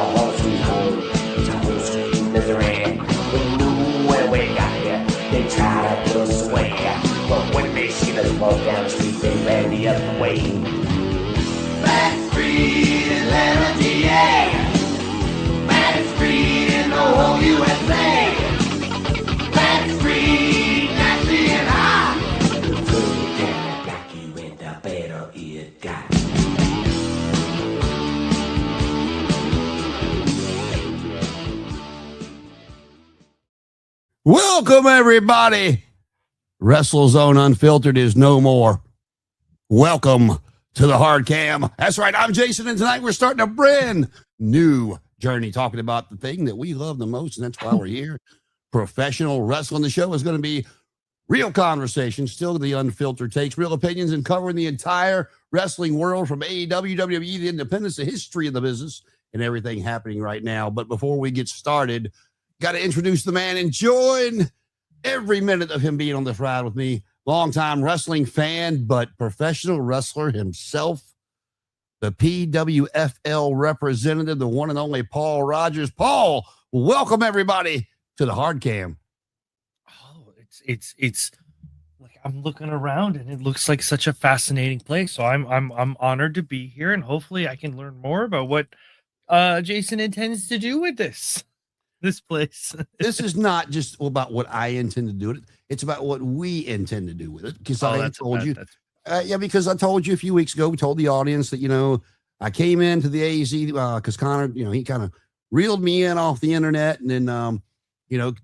home sweet home. It's a whole sweet misery. We knew when we got here, they tried to put us away. But when they see us walk down the street, they ran the other way. Back street in Atlanta, GA. Back street in the whole USA. Back street, nasty and hot. The further down back you went, the better it got. Welcome, everybody. WrestleZone Unfiltered is no more. Welcome to the HardCam. That's right. I'm Jason, and tonight we're starting a brand new journey talking about the thing that we love the most, and that's why we're here. Professional wrestling. The show is going to be real conversation, still the unfiltered takes, real opinions, and covering the entire wrestling world from AEW, WWE, the independence, the history of the business, and everything happening right now. But before we get started, got to introduce the man, enjoying every minute of him being on this ride with me. Longtime wrestling fan, but professional wrestler himself. The PWFL representative, the one and only Paul Rogers. Paul, welcome everybody to the HardCam. Oh, it's like I'm looking around and it looks like such a fascinating place. So I'm honored to be here, and hopefully I can learn more about what Jason intends to do with this place. This is not just about what I intend to do with it. It's about what we intend to do with it. Because I told you, because I told you a few weeks ago, we told the audience that, I came into the AZ because Connor, he kind of reeled me in off the internet, and then,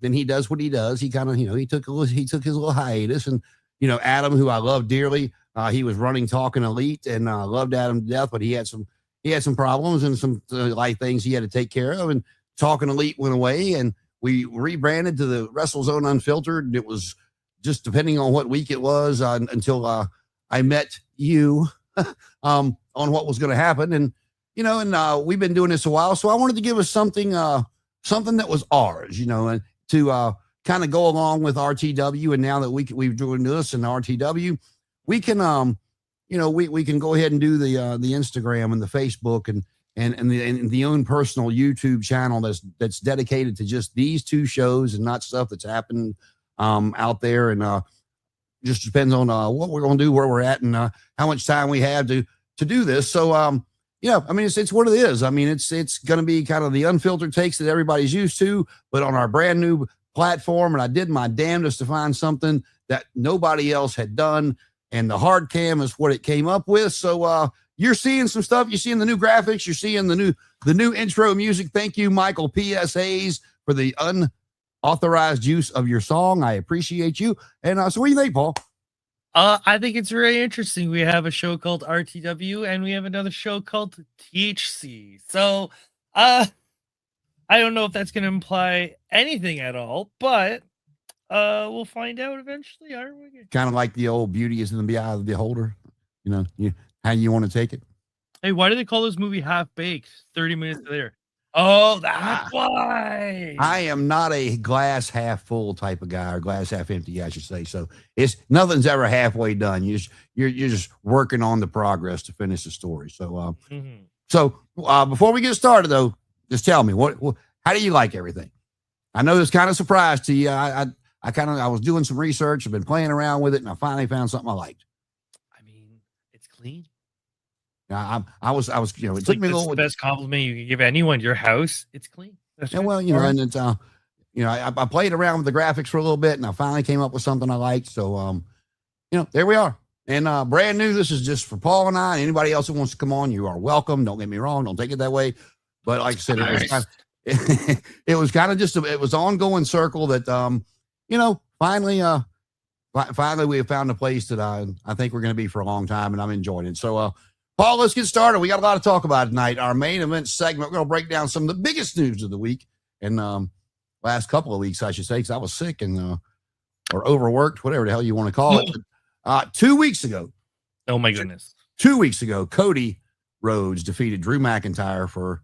then he does what he does. He kind of, he took his little hiatus, and, Adam, who I love dearly, he was running Talking Elite, and loved Adam to death, but he had some problems and some life things he had to take care of, and Talking Elite went away, and we rebranded to the WrestleZone Unfiltered. And it was just depending on what week it was until I met you on what was going to happen. And, we've been doing this a while. So I wanted to give us something that was ours, and to kind of go along with RTW. And now that we've doing this and RTW, we can, we can go ahead and do the Instagram and the Facebook and the own personal YouTube channel that's dedicated to just these two shows and not stuff that's happened out there. And just depends on what we're going to do, where we're at, and how much time we have to do this. So, it's what it is. It's going to be kind of the unfiltered takes that everybody's used to, but on our brand new platform. And I did my damnedest to find something that nobody else had done. And the HardCam is what it came up with. So, you're seeing some stuff. You're seeing the new graphics. You're seeing the new intro music. Thank you, Michael P.S. Hayes, for the unauthorized use of your song. I appreciate you. And so what do you think, Paul? I think it's really interesting. We have a show called RTW, and we have another show called THC. So I don't know if that's going to imply anything at all, but we'll find out eventually, aren't we? Kind of like the old beauty is in the eye of the beholder. How you want to take it? Hey, why do they call this movie Half Baked 30 minutes later? Oh, that's why. I am not a glass half full type of guy, or glass half empty, I should say. So nothing's ever halfway done. You're just working on the progress to finish the story. So before we get started though, just tell me how do you like everything? I know it's kind of surprise to you. I was doing some research. I've been playing around with it, and I finally found something I liked. Clean. Yeah, I was, it took me a little. The best compliment you can give anyone. Your house, it's clean. That's and well, and it's, I played around with the graphics for a little bit, and I finally came up with something I liked. So, there we are. And brand new. This is just for Paul and I. And anybody else who wants to come on, you are welcome. Don't get me wrong. Don't take it that way. But like I said, it was kind of just it was ongoing circle that finally we have found a place that I think we're going to be for a long time, and I'm enjoying it. So, Paul, let's get started. We got a lot to talk about tonight. Our main event segment, we're going to break down some of the biggest news of the week and last couple of weeks, I should say, because I was sick and or overworked, whatever the hell you want to call it. But, 2 weeks ago. Oh, my goodness. 2 weeks ago, Cody Rhodes defeated Drew McIntyre for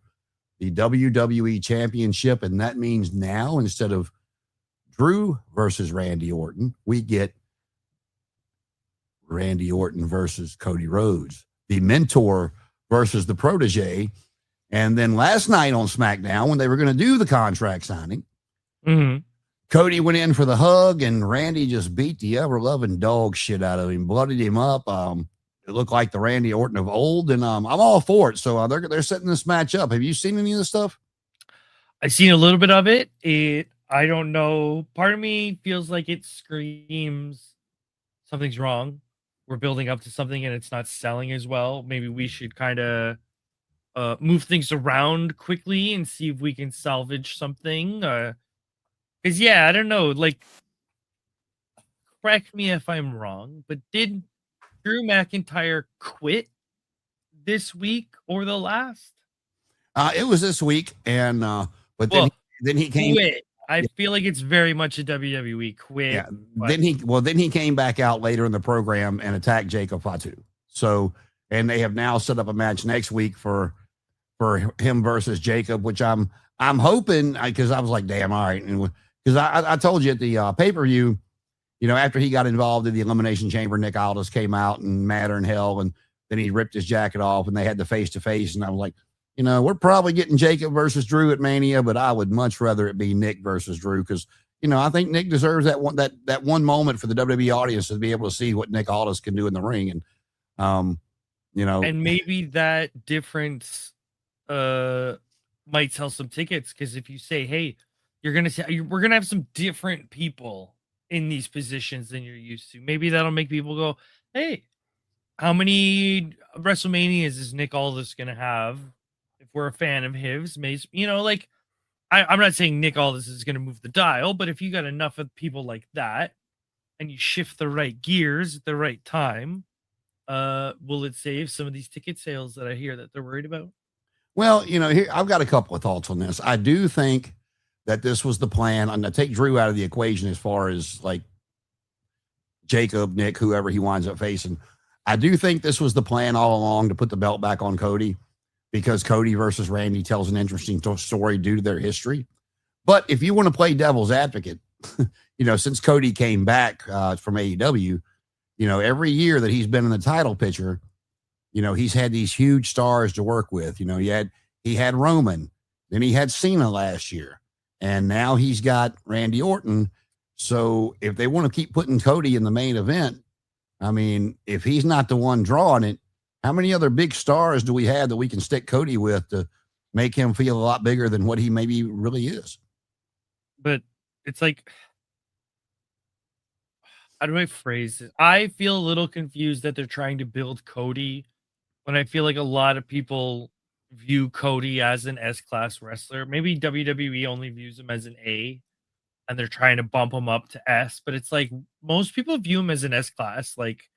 the WWE Championship, and that means now, instead of Drew versus Randy Orton, we get Randy Orton versus Cody Rhodes, the mentor versus the protege. And then last night on SmackDown, when they were going to do the contract signing, mm-hmm. Cody went in for the hug, and Randy just beat the ever-loving dog shit out of him, bloodied him up. It looked like the Randy Orton of old, and I'm all for it. So they're setting this match up. Have you seen any of this stuff? I've seen a little bit of it. I don't know. Part of me feels like it screams something's wrong. We're building up to something, and it's not selling as well. Maybe we should kind of move things around quickly and see if we can salvage something. Because, I don't know. Like, correct me if I'm wrong, but did Drew McIntyre quit this week or the last? It was this week, and but then he came. Quit. I feel like it's very much a WWE quit. Yeah. Then he came back out later in the program and attacked Jacob Fatu. So, and they have now set up a match next week for him versus Jacob, which I'm hoping, because I was like, damn, all right, and because I told you at the pay-per-view, after he got involved in the Elimination Chamber, Nick Aldis came out and madder than hell, and then he ripped his jacket off, and they had the face-to-face, and I was like, we're probably getting Jacob versus Drew at Mania, but I would much rather it be Nick versus Drew, because I think Nick deserves that one moment for the WWE audience to be able to see what Nick Aldis can do in the ring, and and maybe that difference might sell some tickets, because if you say, hey, we're gonna have some different people in these positions than you're used to, maybe that'll make people go, hey, how many WrestleManias is Nick Aldis gonna have? If we're a fan of his, like, I'm not saying Nick Aldis is going to move the dial, but if you got enough of people like that and you shift the right gears at the right time, will it save some of these ticket sales that I hear that they're worried about? Well, here I've got a couple of thoughts on this. I do think that this was the plan. I'm going to take Drew out of the equation as far as like Jacob, Nick, whoever he winds up facing. I do think this was the plan all along to put the belt back on Cody, because Cody versus Randy tells an interesting story due to their history. But if you want to play devil's advocate, since Cody came back from AEW, every year that he's been in the title picture, he's had these huge stars to work with. He had Roman, then he had Cena last year, and now he's got Randy Orton. So if they want to keep putting Cody in the main event, I mean, if he's not the one drawing it, how many other big stars do we have that we can stick Cody with to make him feel a lot bigger than what he maybe really is? But it's like, how do I phrase it? I feel a little confused that they're trying to build Cody when I feel like a lot of people view Cody as an S-class wrestler. Maybe WWE only views him as an A, and they're trying to bump him up to S, but it's like most people view him as an S-class. Like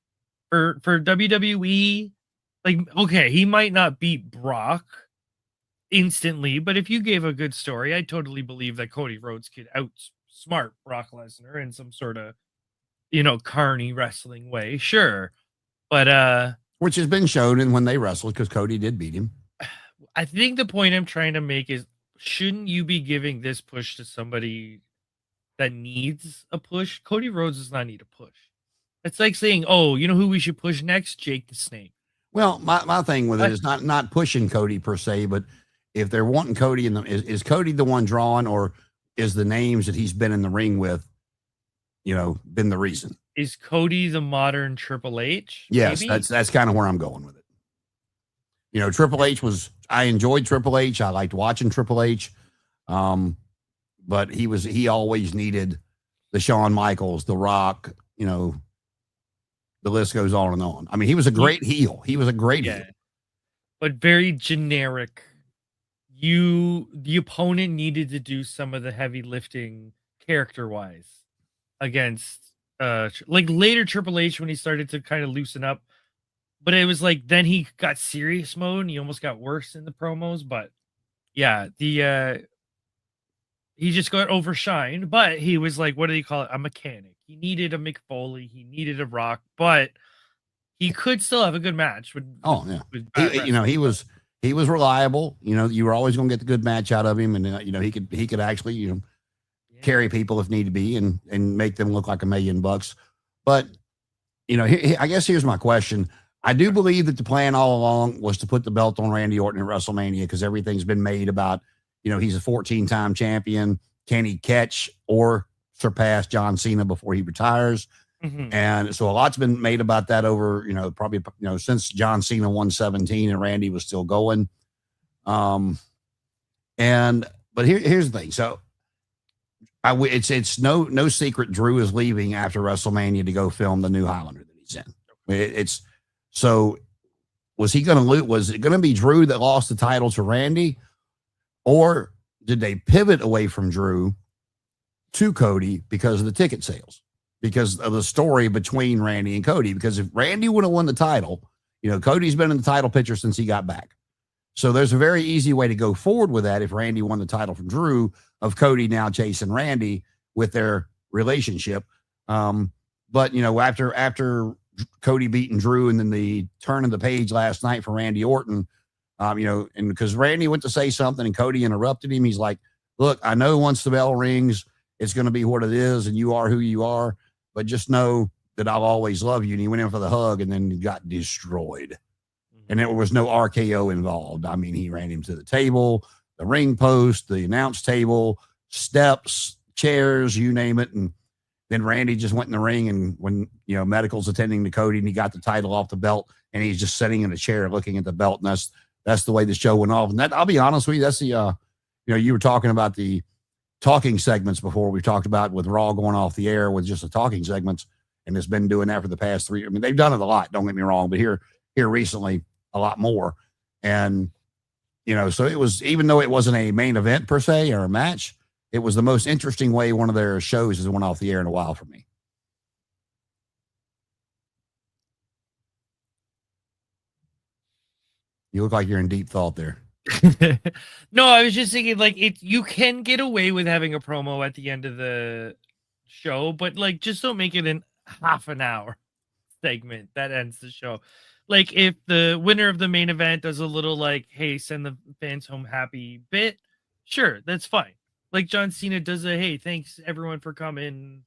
for WWE, like, okay, he might not beat Brock instantly, but if you gave a good story, I totally believe that Cody Rhodes could outsmart Brock Lesnar in some sort of, carny wrestling way. Sure. But, which has been shown in when they wrestled, because Cody did beat him. I think the point I'm trying to make is, shouldn't you be giving this push to somebody that needs a push? Cody Rhodes does not need a push. It's like saying, oh, you know who we should push next? Jake the Snake. Well, my thing with it is not pushing Cody per se, but if they're wanting Cody is Cody the one drawing, or is the names that he's been in the ring with, been the reason? Is Cody the modern Triple H? Yes, maybe? That's kind of where I'm going with it. Triple H I enjoyed Triple H. I liked watching Triple H. But he always needed the Shawn Michaels, The Rock, the list goes on and on. I mean, he was a great heel. He was a great heel. But very generic. The opponent needed to do some of the heavy lifting character-wise against like later Triple H when he started to kind of loosen up. But it was like then he got serious mode and he almost got worse in the promos. But yeah, he just got overshined, but he was like, what do you call it? A mechanic. He needed a Mick Foley. He needed a Rock, but he could still have a good match. With he was reliable. You were always going to get the good match out of him, and he could actually carry people if need be and make them look like $1 million. But I guess here's my question. I do believe that the plan all along was to put the belt on Randy Orton at WrestleMania because everything's been made about, he's a 14-time champion. Can he catch or surpass John Cena before he retires? Mm-hmm. And so a lot's been made about that over, probably, since John Cena won 17 and Randy was still going. But here's the thing. So it's no secret Drew is leaving after WrestleMania to go film the new Highlander that he's in. So was he going to lose? Was it going to be Drew that lost the title to Randy, or did they pivot away from Drew to Cody because of the ticket sales, because of the story between Randy and Cody? Because if Randy would have won the title, Cody's been in the title picture since he got back. So there's a very easy way to go forward with that. If Randy won the title from Drew, of Cody now chasing Randy with their relationship. But after Cody beating Drew and then the turn of the page last night for Randy Orton, and because Randy went to say something and Cody interrupted him, he's like, look, I know once the bell rings, it's going to be what it is and you are who you are, but just know that I'll always love you. And he went in for the hug and then he got destroyed. And there was no RKO involved. I mean, he ran him to the table, the ring post, the announce table, steps, chairs, you name it. And then Randy just went in the ring, and when, medical's attending to Cody and he got the title off the belt and he's just sitting in a chair looking at the belt. And that's the way the show went off. And that, I'll be honest with you, that's the, you were talking about the talking segments before. We talked about with Raw going off the air with just the talking segments, and it's been doing that for the past 3. I mean, they've done it a lot, don't get me wrong, but here recently a lot more. And, so it was, even though it wasn't a main event per se or a match, it was the most interesting way one of their shows has went off the air in a while for me. You look like you're in deep thought there. No, I was just thinking, like, you can get away with having a promo at the end of the show, but like, just don't make it in half an hour segment that ends the show. Like, if the winner of the main event does a little like, hey, send the fans home happy bit, sure, that's fine. Like John Cena does a, hey, thanks everyone for coming.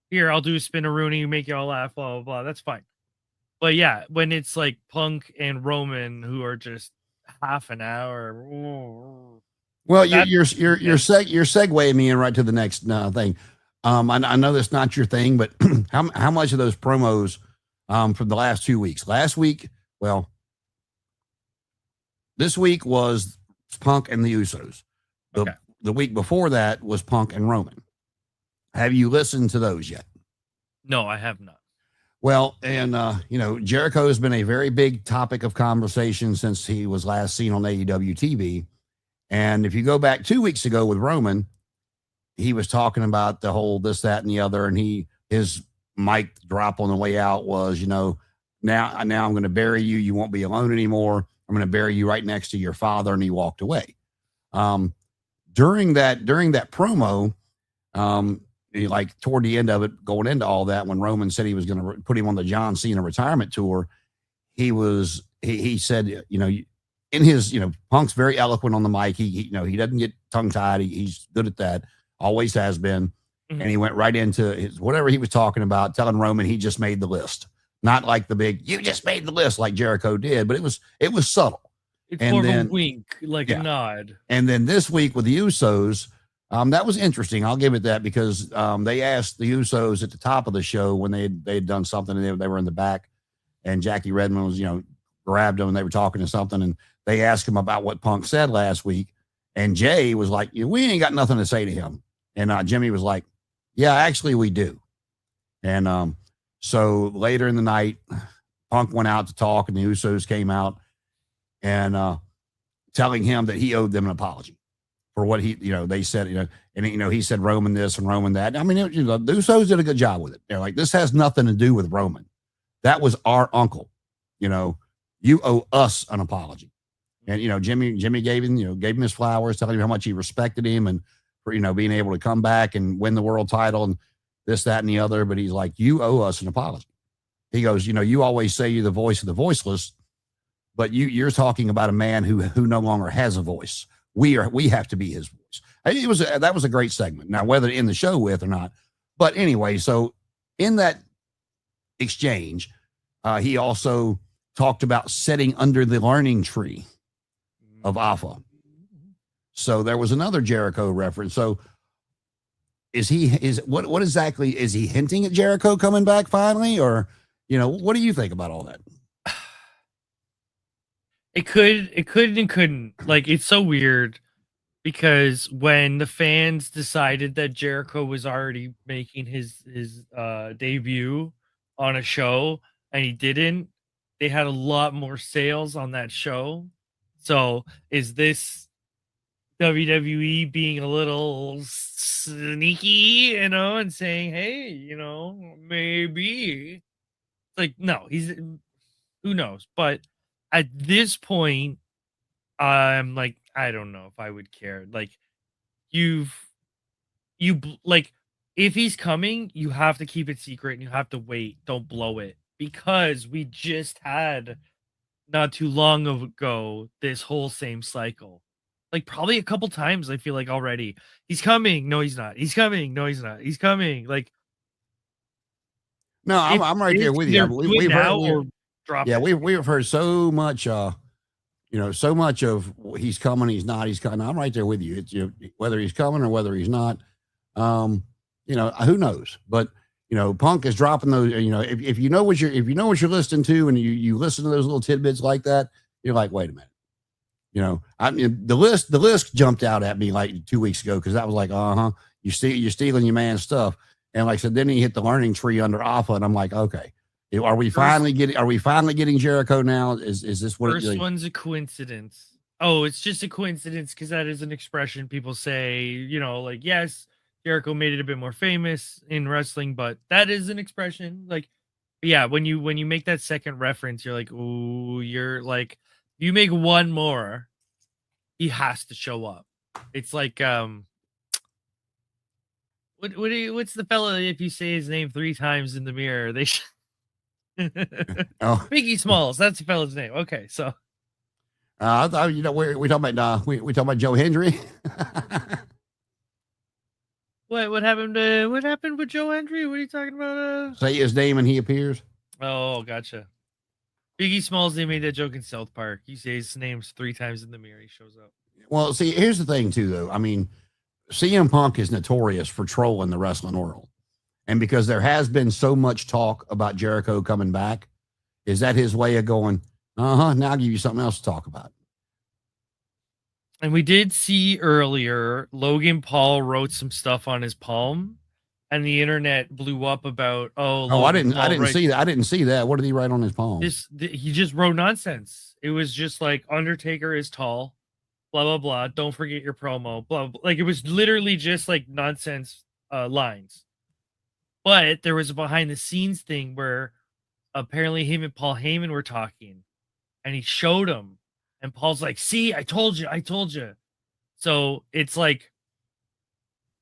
Here, I'll do a spin-a-rooney, make you all laugh, blah, blah, blah. That's fine. But yeah, when it's like Punk and Roman who are just half an hour. Well, you're segueing me in right to the next thing. I know that's not your thing, but how much of those promos from the last 2 weeks? Last week, well, this week was Punk and the Usos. The week before that was Punk and Roman. Have you listened to those yet? No, I have not. Well, and, Jericho has been a very big topic of conversation since he was last seen on AEW TV. And if you go back 2 weeks ago with Roman, he was talking about the whole this, that, and the other. And his mic drop on the way out was, now I'm going to bury you. You won't be alone anymore. I'm going to bury you right next to your father. And he walked away. During that promo, like toward the end of it, going into all that, when Roman said he was going to put him on the John Cena retirement tour, he said, in his, Punk's very eloquent on the mic. He doesn't get tongue tied. He's good at that. Always has been. Mm-hmm. And he went right into whatever he was talking about, telling Roman he just made the list. Not like the big, you just made the list like Jericho did, but it was subtle. It's more of a wink, like a nod. And then this week with the Usos, that was interesting. I'll give it that, because they asked the Usos at the top of the show when they had done something, and they were in the back, and Jackie Redmond was, grabbed them and they were talking to something, and they asked him about what Punk said last week. And Jay was like, we ain't got nothing to say to him. And Jimmy was like, yeah, actually we do. And so later in the night, Punk went out to talk, and the Usos came out and telling him that he owed them an apology for what they said, and he said Roman this and Roman that. I mean, the Usos did a good job with it. They're like, this has nothing to do with Roman. That was our uncle. You owe us an apology. And, Jimmy gave him his flowers, telling him how much he respected him, and for, being able to come back and win the world title and this, that, and the other. But he's like, you owe us an apology. He goes, you always say you're the voice of the voiceless, but you're talking about a man who no longer has a voice. We have to be his voice. That was a great segment. Now, whether in the show with or not, but anyway, so in that exchange, he also talked about sitting under the learning tree of Alpha. So there was another Jericho reference. So what exactly is he hinting at Jericho coming back finally? Or, what do you think about all that? It could and couldn't. Like, it's so weird because when the fans decided that Jericho was already making his debut on a show and he didn't, they had a lot more sales on that show. So is this WWE being a little sneaky, and saying, hey, maybe? Like, no, who knows? But at this point, I'm like, I don't know if I would care. Like, like, if he's coming, you have to keep it secret and you have to wait. Don't blow it, because we just had not too long ago this whole same cycle. Like, probably a couple times, I feel like already. He's coming. No, he's not. He's coming. No, he's not. He's coming. Like, no, I'm right there with you. We've heard so much, so much of he's coming, he's not, he's coming. I'm right there with you. It's whether he's coming or whether he's not. Who knows? But Punk is dropping those. If you know what you're listening to, and you listen to those little tidbits like that, you're like, wait a minute. The list jumped out at me like 2 weeks ago, because that was like, you're stealing your man's stuff. And like I said, then he hit the learning tree under Alpha, and I'm like, okay, are we finally getting Jericho now? Is this what first one's a coincidence? Oh, it's just a coincidence because that is an expression people say. Like, yes, Jericho made it a bit more famous in wrestling, but that is an expression. Like, yeah, when you make that second reference, you're like, ooh, you're like, you make one more, he has to show up. It's like, what's the fella, if you say his name 3 times in the mirror, they Biggie Smalls, that's the fella's name. Okay, so I thought, we talking about we talking about Joe Hendry. What happened with Joe Hendry? What are you talking about? Say his name and he appears. Oh, gotcha. Biggie Smalls, they made that joke in South Park. You say his name's 3 times in the mirror, he shows up. Well, see, here's the thing too, though. I mean, CM Punk is notorious for trolling the wrestling world. And because there has been so much talk about Jericho coming back, is that his way of going, now I'll give you something else to talk about? And we did see earlier, Logan Paul wrote some stuff on his palm, and the internet blew up about, I didn't see that. I didn't see that. What did he write on his palm? He just wrote nonsense. It was just like, Undertaker is tall, blah, blah, blah. Don't forget your promo, blah, blah. Like, it was literally just like nonsense lines. But there was a behind the scenes thing where apparently him and Paul Heyman were talking, and he showed him, and Paul's like, see, I told you. So it's like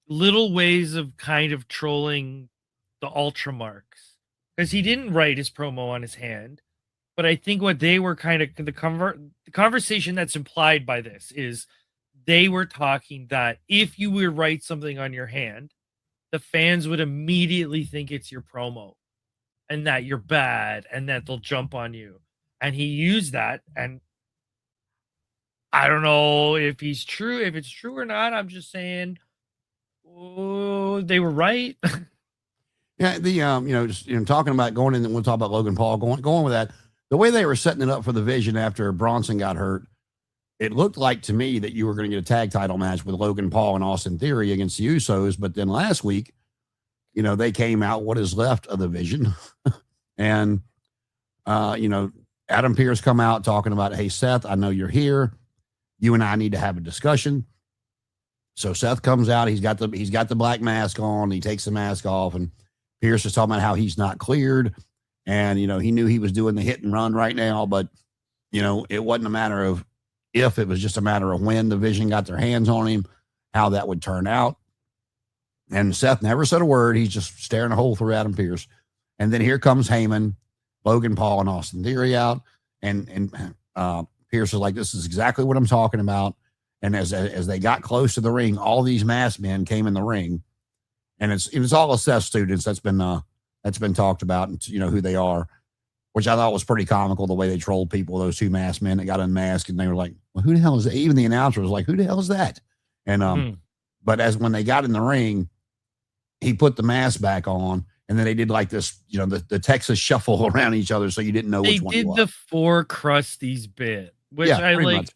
little ways of kind of trolling the ultra marks, because he didn't write his promo on his hand. But I think what they were kind of the conversation that's implied by this is they were talking that if you would write something on your hand, the fans would immediately think it's your promo and that you're bad and that they'll jump on you. And he used that. And I don't know if it's true or not. I'm just saying, they were right. Yeah. Talking about going in, we'll talk about Logan Paul going with that. The way they were setting it up for the Vision after Bronson got hurt, it looked like to me that you were going to get a tag title match with Logan Paul and Austin Theory against the Usos. But then last week, they came out what is left of the Vision. And, Adam Pearce come out talking about, hey, Seth, I know you're here. You and I need to have a discussion. So Seth comes out. He's got the black mask on. He takes the mask off, and Pearce is talking about how he's not cleared. And, he knew he was doing the hit and run right now, but, it wasn't a matter of if, it was just a matter of when the Vision got their hands on him, how that would turn out. And Seth never said a word. He's just staring a hole through Adam Pearce. And then here comes Heyman, Logan Paul, and Austin Theory out. And Pearce is like, this is exactly what I'm talking about. And as they got close to the ring, all these masked men came in the ring. And it's all Seth students that's been talked about, and who they are. which I thought was pretty comical the way they trolled people, those two masked men that got unmasked, and they were like, well, who the hell is that? Even the announcer was like, who the hell is that? And but as when they got in the ring, he put the mask back on, and then they did like this, the Texas shuffle around each other, so you didn't know which one he was. They did the four Crusties bit, which I like. Much.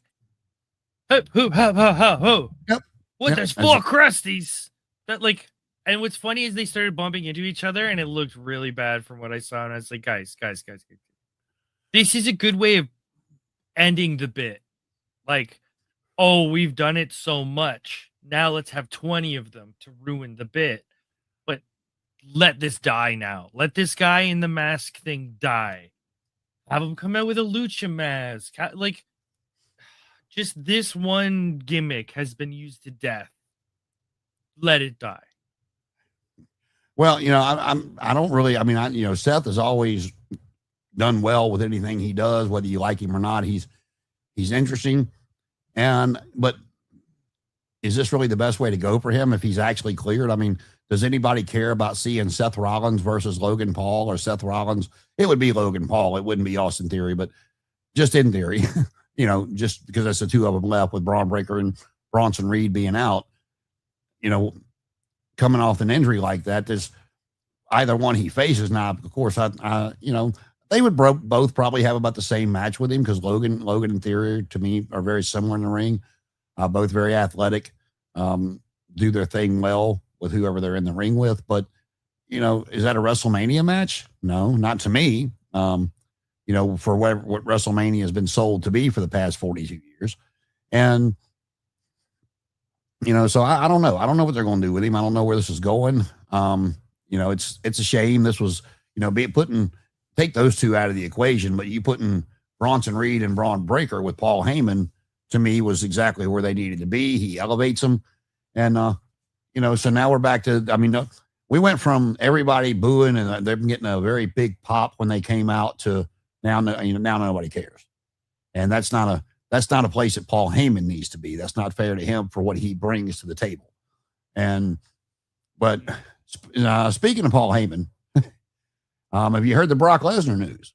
Hoop, hoop, ha, ha, ha, ho. Yep. What? There's four Crusties. That like, and what's funny is they started bumping into each other, and it looked really bad from what I saw. And I was like, guys, this is a good way of ending the bit. Like, oh, we've done it so much. Now let's have 20 of them to ruin the bit. But let this die now. Let this guy in the mask thing die. Have him come out with a lucha mask. Like, just this one gimmick has been used to death. Let it die. Well, I don't really. I mean, Seth has always done well with anything he does, whether you like him or not. He's interesting, but is this really the best way to go for him if he's actually cleared? I mean, does anybody care about seeing Seth Rollins versus Logan Paul or Seth Rollins? It would be Logan Paul. It wouldn't be Austin Theory, but just in theory, just because that's the two of them left with Braun Breaker and Bronson Reed being out, coming off an injury like that, there's either one he faces. Now, of course, they would both probably have about the same match with him because Logan and Theory, to me, are very similar in the ring. Both very athletic, do their thing well with whoever they're in the ring with. But, is that a WrestleMania match? No, not to me. For what WrestleMania has been sold to be for the past 42 years. And, so I don't know. I don't know what they're going to do with him. I don't know where this is going. It's a shame. This was, take those two out of the equation, but you putting Bronson Reed and Braun Breaker with Paul Heyman, to me, was exactly where they needed to be. He elevates them. And, so now we're back to, we went from everybody booing and they're getting a very big pop when they came out to now nobody cares. And that's not a place that Paul Heyman needs to be. That's not fair to him for what he brings to the table. But speaking of Paul Heyman, have you heard the Brock Lesnar news?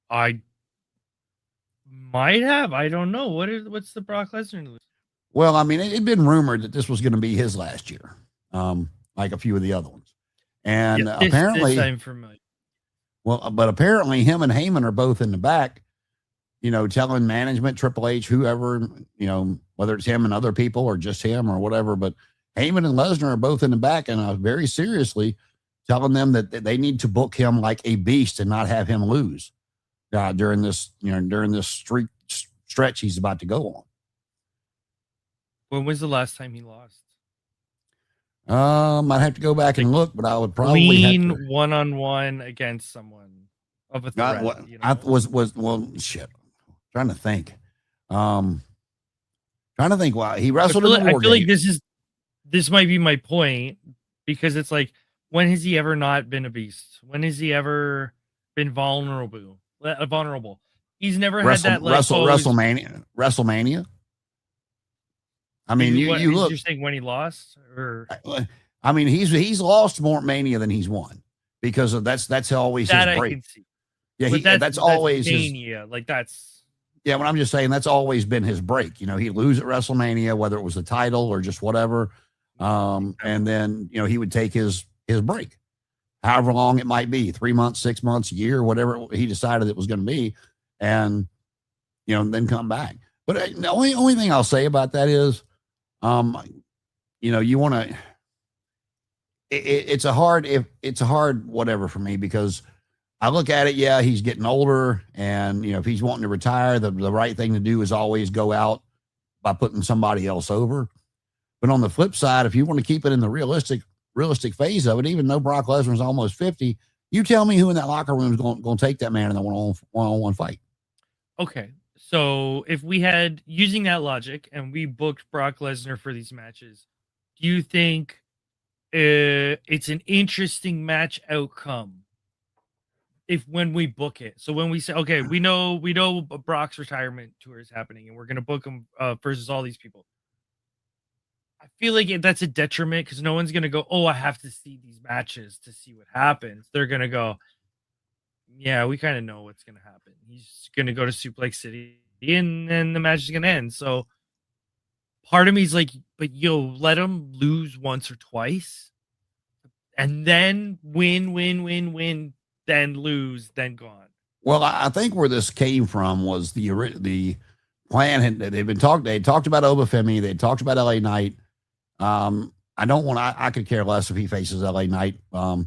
I might have. I don't know. What's the Brock Lesnar news? Well, I mean, it'd been rumored that this was going to be his last year, like a few of the other ones. And apparently, this I'm familiar. Well, but apparently him and Heyman are both in the back, telling management, Triple H, whoever, whether it's him and other people or just him or whatever, but Heyman and Lesnar are both in the back and very seriously telling them that they need to book him like a beast and not have him lose during this stretch he's about to go on. When was the last time he lost? I'd have to go back and look, but I would probably have to one-on-one against someone of a threat. I was shit. Trying to think. Wow, he wrestled in the War I feel like this might be my point because it's like, when has he ever not been a beast? When has he ever been vulnerable? He's never had that like WrestleMania. I mean, you look. You're saying when he lost, or I mean, he's lost more Mania than he's won because of that's always that his break. I can see. Yeah, that's always Mania. Like that's. Yeah, but I'm just saying that's always been his break. He'd lose at WrestleMania, whether it was the title or just whatever, and then he would take his break, however long it might be, 3 months, 6 months, a year, whatever he decided it was going to be, and then come back. But the only thing I'll say about that is, you want to. It's a hard whatever for me because I look at it. Yeah, he's getting older, and if he's wanting to retire, the right thing to do is always go out by putting somebody else over. But on the flip side, if you want to keep it in the realistic phase of it, even though Brock Lesnar's almost 50, you tell me who in that locker room is going to take that man in the one-on-one fight. Okay. So if we had, using that logic, and we booked Brock Lesnar for these matches, do you think it's an interesting match outcome when we book it? So when we say, okay, we know Brock's retirement tour is happening and we're going to book him versus all these people. I feel like that's a detriment because no one's going to go, oh, I have to see these matches to see what happens. They're going to go, yeah, we kind of know what's going to happen. He's going to go to Suplex City and then the match is going to end. So part of me is like, but let him lose once or twice and then win, then lose, then gone. Well, I think where this came from was the plan. They talked about Obafemi. They talked about LA Knight. I could care less if he faces LA Knight. I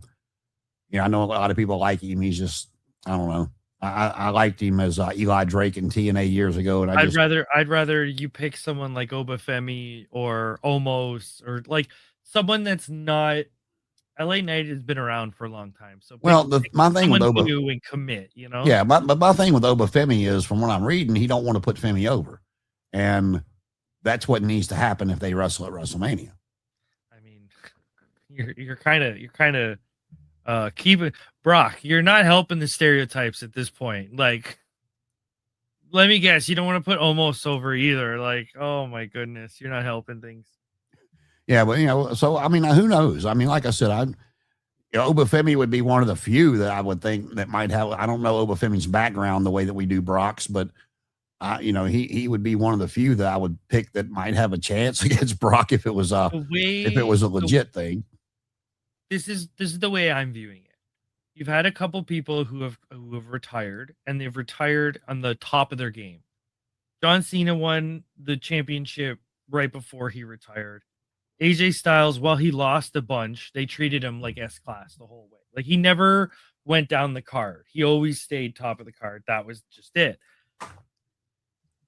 know a lot of people like him. He's just, I don't know. I liked him as Eli Drake in TNA years ago, and I'd rather you pick someone like Obafemi or Omos or like someone that's not. LA Knight has been around for a long time, so my thing with new and commit, Yeah, my thing with Obafemi is, from what I'm reading, he don't want to put Femi over, and that's what needs to happen if they wrestle at WrestleMania. I mean, you're kind of keeping Brock. You're not helping the stereotypes at this point. Like, let me guess, you don't want to put Omos over either. Like, oh my goodness, you're not helping things. Yeah, but so I mean, who knows? I mean, like I said, Obafemi would be one of the few that I would think that might have. I don't know Obafemi's background the way that we do Brock's, but he would be one of the few that I would pick that might have a chance against Brock if it was a legit thing. This is the way I'm viewing it. You've had a couple people who have retired, and they've retired on the top of their game. John Cena won the championship right before he retired. AJ Styles, while he lost a bunch, they treated him like S-class the whole way. Like, he never went down the card. He always stayed top of the card. That was just it.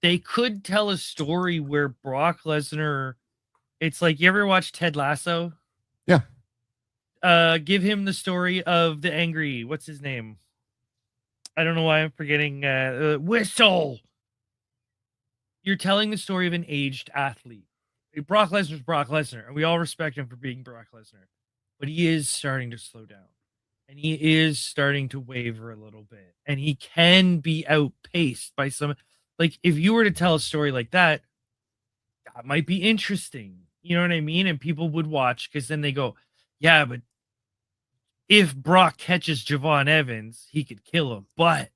They could tell a story where Brock Lesnar, it's like, you ever watch Ted Lasso? Yeah. Give him the story of the angry, what's his name? I don't know why I'm forgetting. Whistle. You're telling the story of an aged athlete. Brock Lesnar's Brock Lesnar, and we all respect him for being Brock Lesnar, but he is starting to slow down, and he is starting to waver a little bit, and he can be outpaced by some. Like, if you were to tell a story like that, that might be interesting. You know what I mean? And people would watch, because then they go, yeah, but if Brock catches Javon Evans, he could kill him, but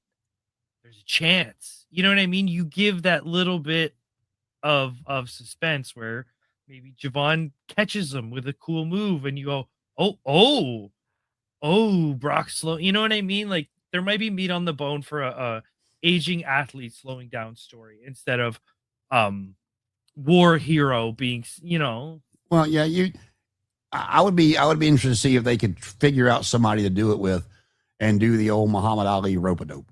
there's a chance. You know what I mean? You give that little bit of suspense where maybe Javon catches him with a cool move and you go, oh, Brock slow. You know what I mean? Like, there might be meat on the bone for a aging athlete slowing down story instead of war hero being, Well, yeah, I would be interested to see if they could figure out somebody to do it with and do the old Muhammad Ali rope-a-dope.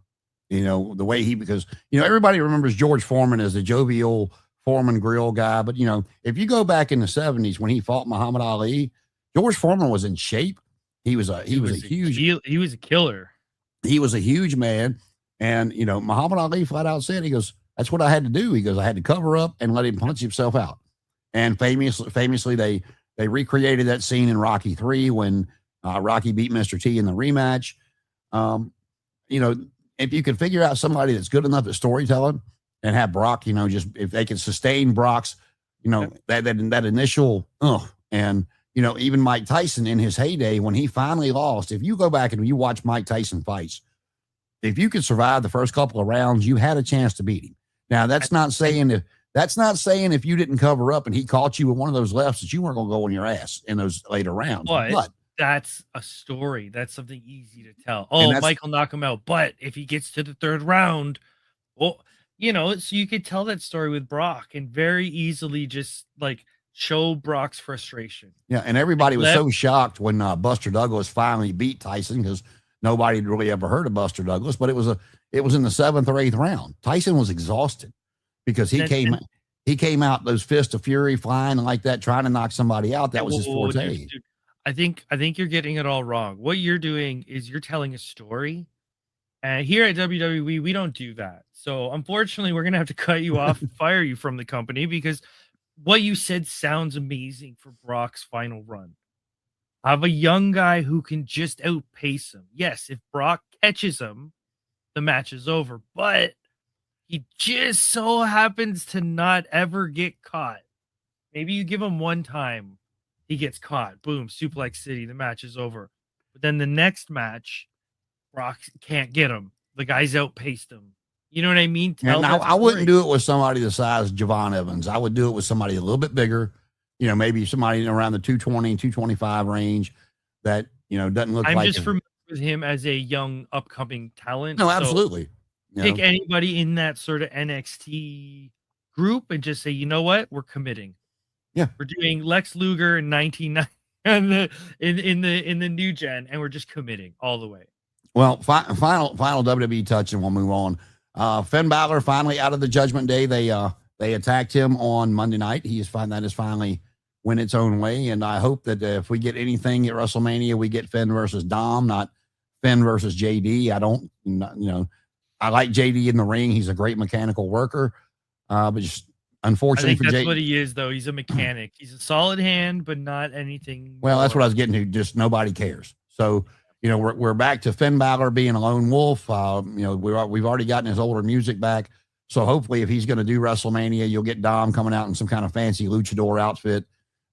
The way because everybody remembers George Foreman as the jovial Foreman grill guy, but if you go back in the 70s when he fought Muhammad Ali, George Foreman was in shape. He was a killer. He was a huge man, and Muhammad Ali flat out said, he goes, "That's what I had to do." He goes, "I had to cover up and let him punch himself out." And famously, they recreated that scene in Rocky 3 when Rocky beat Mr. T in the rematch. If you could figure out somebody that's good enough at storytelling and have Brock, just if they can sustain Brock's, that initial, and even Mike Tyson in his heyday when he finally lost. If you go back and you watch Mike Tyson fights, if you could survive the first couple of rounds, you had a chance to beat him. Now that's not saying if you didn't cover up and he caught you with one of those lefts that you weren't going to go on your ass in those later rounds. But that's a story. That's something easy to tell. Oh, Mike will knock him out. But if he gets to the third round, well, so you could tell that story with Brock and very easily just like show Brock's frustration. Yeah. And everybody was so shocked when Buster Douglas finally beat Tyson, because nobody had really ever heard of Buster Douglas, but it was in the 7th or 8th round. Tyson was exhausted because he came out those fists of fury flying like that, trying to knock somebody out. That was his forte. Dude, I think you're getting it all wrong. What you're doing is you're telling a story. And here at WWE, we don't do that. So unfortunately, we're going to have to cut you off and fire you from the company, because what you said sounds amazing for Brock's final run. Have a young guy who can just outpace him. Yes, if Brock catches him, the match is over. But he just so happens to not ever get caught. Maybe you give him one time, he gets caught. Boom, Suplex City, the match is over. But then the next match, Brock can't get him. The guy's outpaced him. You know what I mean? And I wouldn't do it with somebody the size of Javon Evans. I would do it with somebody a little bit bigger, maybe somebody around the 220, 225 range that, doesn't look like. I'm just familiar with him as a young upcoming talent. No, absolutely. So pick anybody in that sort of NXT group and just say, you know what? We're committing. Yeah. We're doing Lex Luger in 1990 in the new gen, and we're just committing all the way. Well, final WWE touch, and we'll move on. Finn Balor finally out of the Judgment Day. They attacked him on Monday night. That is finally went its own way. And I hope that if we get anything at WrestleMania, we get Finn versus Dom, not Finn versus JD. I like JD in the ring. He's a great mechanical worker. But just unfortunately I think that's what he is, though. He's a mechanic. He's a solid hand, but not anything. Well, that's what I was getting to. Just nobody cares. So, we're back to Finn Balor being a lone wolf. We've already gotten his older music back. So hopefully if he's going to do WrestleMania, you'll get Dom coming out in some kind of fancy luchador outfit,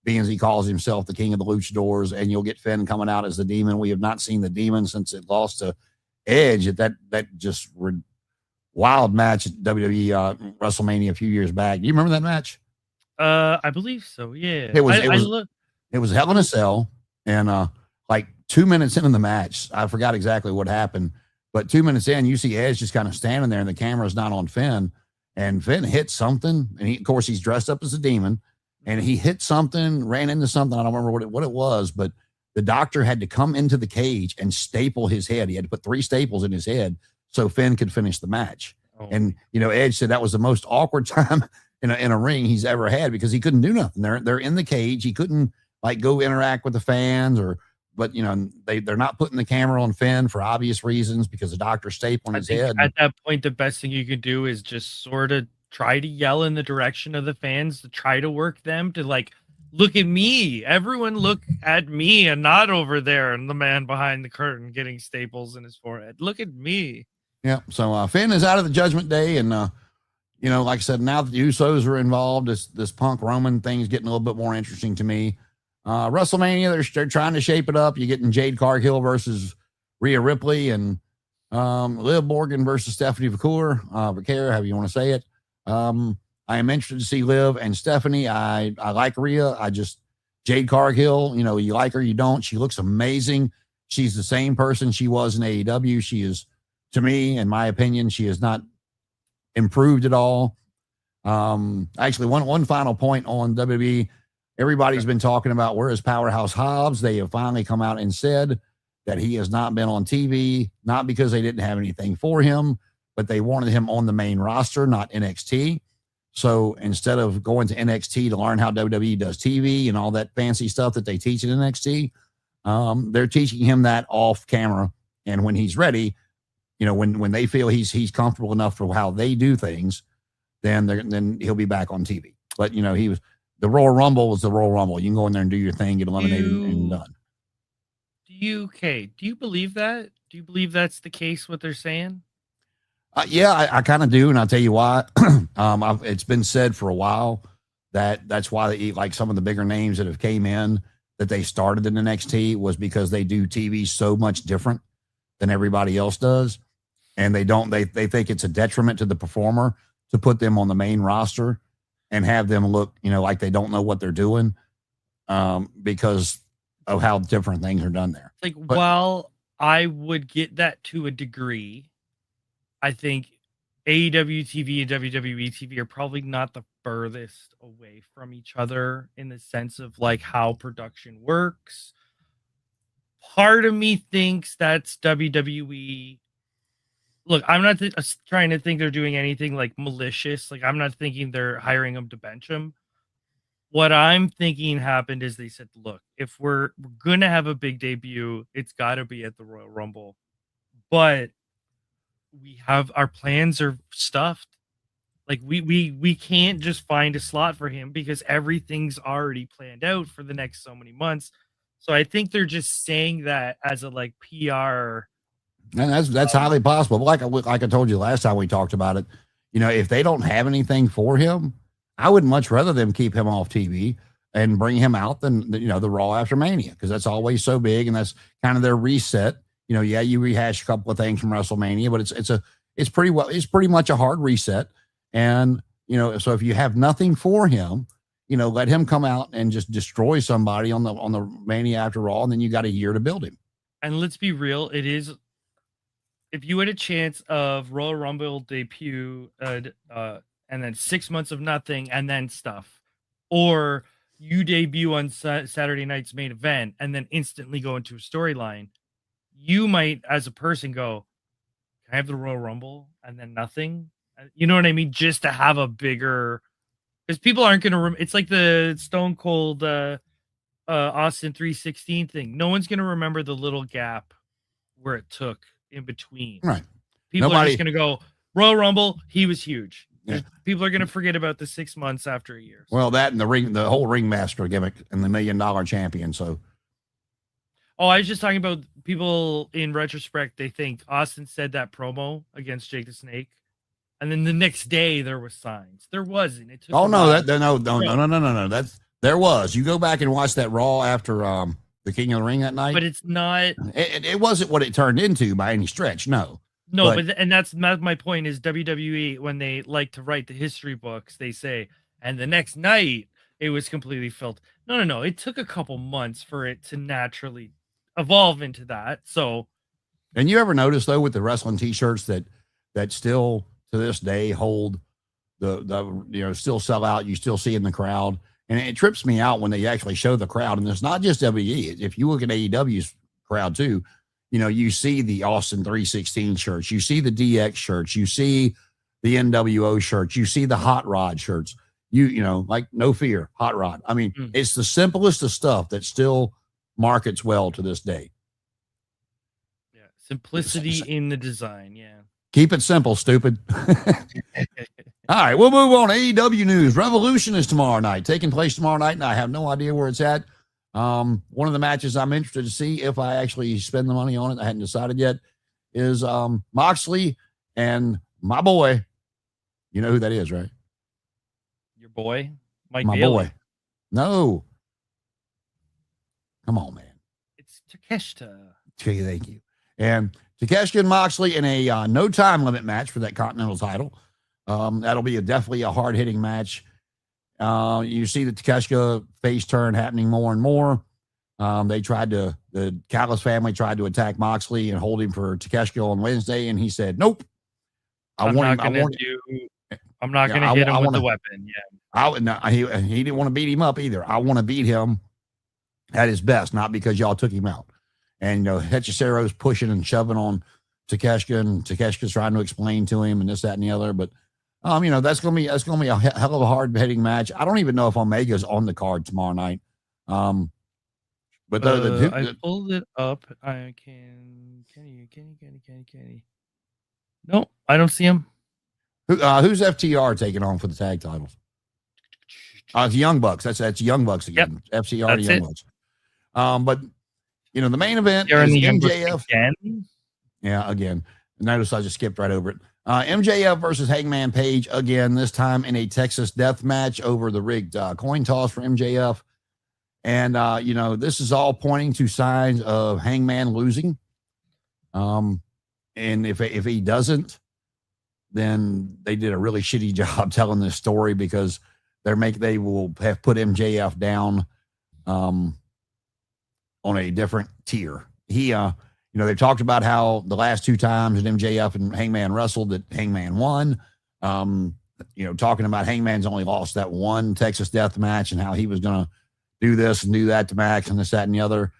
being as he calls himself the king of the luchadors, and you'll get Finn coming out as the Demon. We have not seen the Demon since it lost to Edge at that just wild match at WWE WrestleMania a few years back. Do you remember that match? I believe so. Yeah. It was Hell in a Cell, and like 2 minutes into the match, I forgot exactly what happened, but 2 minutes in, you see Edge just kind of standing there, and the camera's not on Finn, and Finn hit something, and of course he's dressed up as a demon, and he hit something, ran into something. I don't remember what it was, but the doctor had to come into the cage and staple his head. He had to put 3 staples in his head so Finn could finish the match. Oh. And Edge said that was the most awkward time in a ring he's ever had, because he couldn't do nothing. They're in the cage. He couldn't go interact with the fans but they're not putting the camera on Finn for obvious reasons because the doctor's stapling his head. At that point, the best thing you could do is just sort of try to yell in the direction of the fans, to try to work them to look at me. Everyone look at me and not over there and the man behind the curtain getting staples in his forehead. Look at me. Yeah. So Finn is out of the Judgment Day, and like I said, now that the Usos are involved, this Punk Roman thing is getting a little bit more interesting to me. WrestleMania, they're trying to shape it up. You're getting Jade Cargill versus Rhea Ripley, and Liv Morgan versus Stephanie Vaquer, however you want to say it. I am interested to see Liv and Stephanie. I like Rhea. Jade Cargill, you like her, you don't. She looks amazing. She's the same person she was in AEW. She is, to me, in my opinion, she has not improved at all. Actually, one final point on WWE. Everybody's been talking about where is Powerhouse Hobbs. They have finally come out and said that he has not been on TV, not because they didn't have anything for him, but they wanted him on the main roster, not NXT. So instead of going to NXT to learn how WWE does TV and all that fancy stuff that they teach in NXT, they're teaching him that off camera. And when he's ready, when they feel he's comfortable enough for how they do things, then he'll be back on TV. But the Royal Rumble was the Royal Rumble. You can go in there and do your thing, get eliminated, and done. Do you believe that? Do you believe that's the case, what they're saying? Yeah, I kind of do, and I'll tell you why. It's been said for a while that's why they eat, like some of the bigger names that have came in, that they started in NXT was because they do TV so much different than everybody else does, and they think it's a detriment to the performer to put them on the main roster and have them look, like they don't know what they're doing, because of how different things are done there. While I would get that to a degree, I think AEW TV and WWE TV are probably not the furthest away from each other in the sense of how production works. Part of me thinks that's WWE. Look, I'm not trying to think they're doing anything malicious. I'm not thinking they're hiring them to bench them. What I'm thinking happened is they said, look, if we're going to have a big debut, it's got to be at the Royal Rumble. But we have our plans are stuffed. We can't just find a slot for him because everything's already planned out for the next so many months. So I think they're just saying that as a PR. And that's highly possible. Like I told you last time we talked about it, if they don't have anything for him, I would much rather them keep him off TV and bring him out than the Raw after Mania, because that's always so big, and that's kind of their reset. Yeah, you rehash a couple of things from WrestleMania, but it's pretty much a hard reset. And, so if you have nothing for him, let him come out and just destroy somebody on the Mania after Raw, and then you got a year to build him. And let's be real, it is, if you had a chance of Royal Rumble debut, and then 6 months of nothing and then stuff, or you debut on Saturday night's main event and then instantly go into a storyline, you might, as a person, go, can I have the Royal Rumble and then nothing? You know what I mean? Just to have a bigger, because people aren't going to, it's like the Stone Cold Austin 316 thing. No one's going to remember the little gap where it took in between. Right. People are just going to go, Royal Rumble, he was huge. Yeah. People are going to forget about the 6 months after a year. Well, that and the whole ringmaster gimmick and the $1 million champion. So, I was just talking about people in retrospect. They think Austin said that promo against Jake the Snake, and then the next day there was signs. There wasn't. It took no. There was. You go back and watch that Raw after the King of the Ring that night, but it's not. It wasn't what it turned into by any stretch. No. No, but that's my point is WWE, when they like to write the history books, they say, and the next night it was completely filled. No. It took a couple months for it to naturally evolve into that. So, and you ever notice though with the wrestling T-shirts that still to this day hold the still sell out, you still see in the crowd, and it trips me out when they actually show the crowd, and it's not just WWE. If you look at AEW's crowd too. You see the Austin 316 shirts, you see the DX shirts, you see the NWO shirts, you see the Hot Rod shirts, like No Fear, Hot Rod. I mean, It's the simplest of stuff that still markets well to this day. Yeah. Simplicity in the design. Yeah. Keep it simple, stupid. All right, we'll move on. AEW news. Revolution is tomorrow night, taking place tomorrow night, and I have no idea where it's at. One of the matches I'm interested to see if I actually spend the money on it, I hadn't decided yet, is Moxley and my boy. You know who that is, right? Your boy? Mike my Bailey. Boy. No. Come on, man. It's Takeshita. Thank you. And Takeshita and Moxley in a no time limit match for that Continental title. That'll be definitely a hard-hitting match. You see the Takeshita face turn happening more and more. The Callis family tried to attack Moxley and hold him for Takeshita on Wednesday, and he said, nope. I'm not going to hit him with the weapon. Yeah. He didn't want to beat him up either. I want to beat him at his best, not because y'all took him out. And, Hechisero's pushing and shoving on Takeshita, and Takeshita's trying to explain to him and this, that, and the other. But, that's going to be a hell of a hard hitting match. I don't even know if Omega's on the card tomorrow night. But I pulled it up. I can you? No, I don't see him. Who's FTR taking on for the tag titles? It's Young Bucks. That's Young Bucks again. Yep. FTR to Young Bucks. But the main event is MJF again. Yeah, again. Notice I just skipped right over it. MJF versus Hangman Page again, this time in a Texas death match over the rigged coin toss for MJF. And, this is all pointing to signs of Hangman losing. And if he doesn't, then they did a really shitty job telling this story, because they will have put MJF down on a different tier. They talked about how the last two times that MJF and Hangman wrestled, that Hangman won. Talking about Hangman's only lost that one Texas death match and how he was going to do this and do that to Max and this, that, and the other.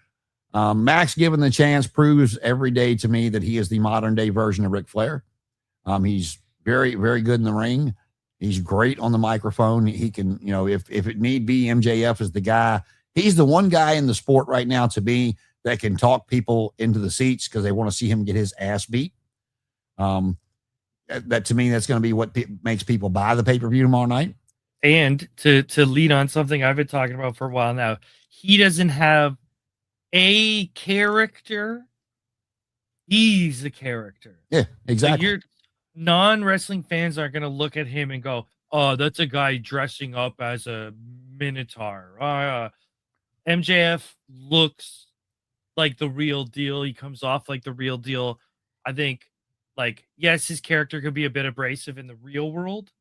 Max, given the chance, proves every day to me that he is the modern day version of Ric Flair. He's very, very good in the ring. He's great on the microphone. He can, if it need be, MJF is the guy. He's the one guy in the sport right now to be that can talk people into the seats because they want to see him get his ass beat. That to me, that's going to be what makes people buy the pay-per-view tomorrow night. And to lead on something I've been talking about for a while now, he doesn't have a character. He's the character. Yeah, exactly. Your non-wrestling fans aren't going to look at him and go, oh, that's a guy dressing up as a Minotaur. MJF looks like the real deal. He comes off like the real deal. I think, like, yes, his character could be a bit abrasive in the real world,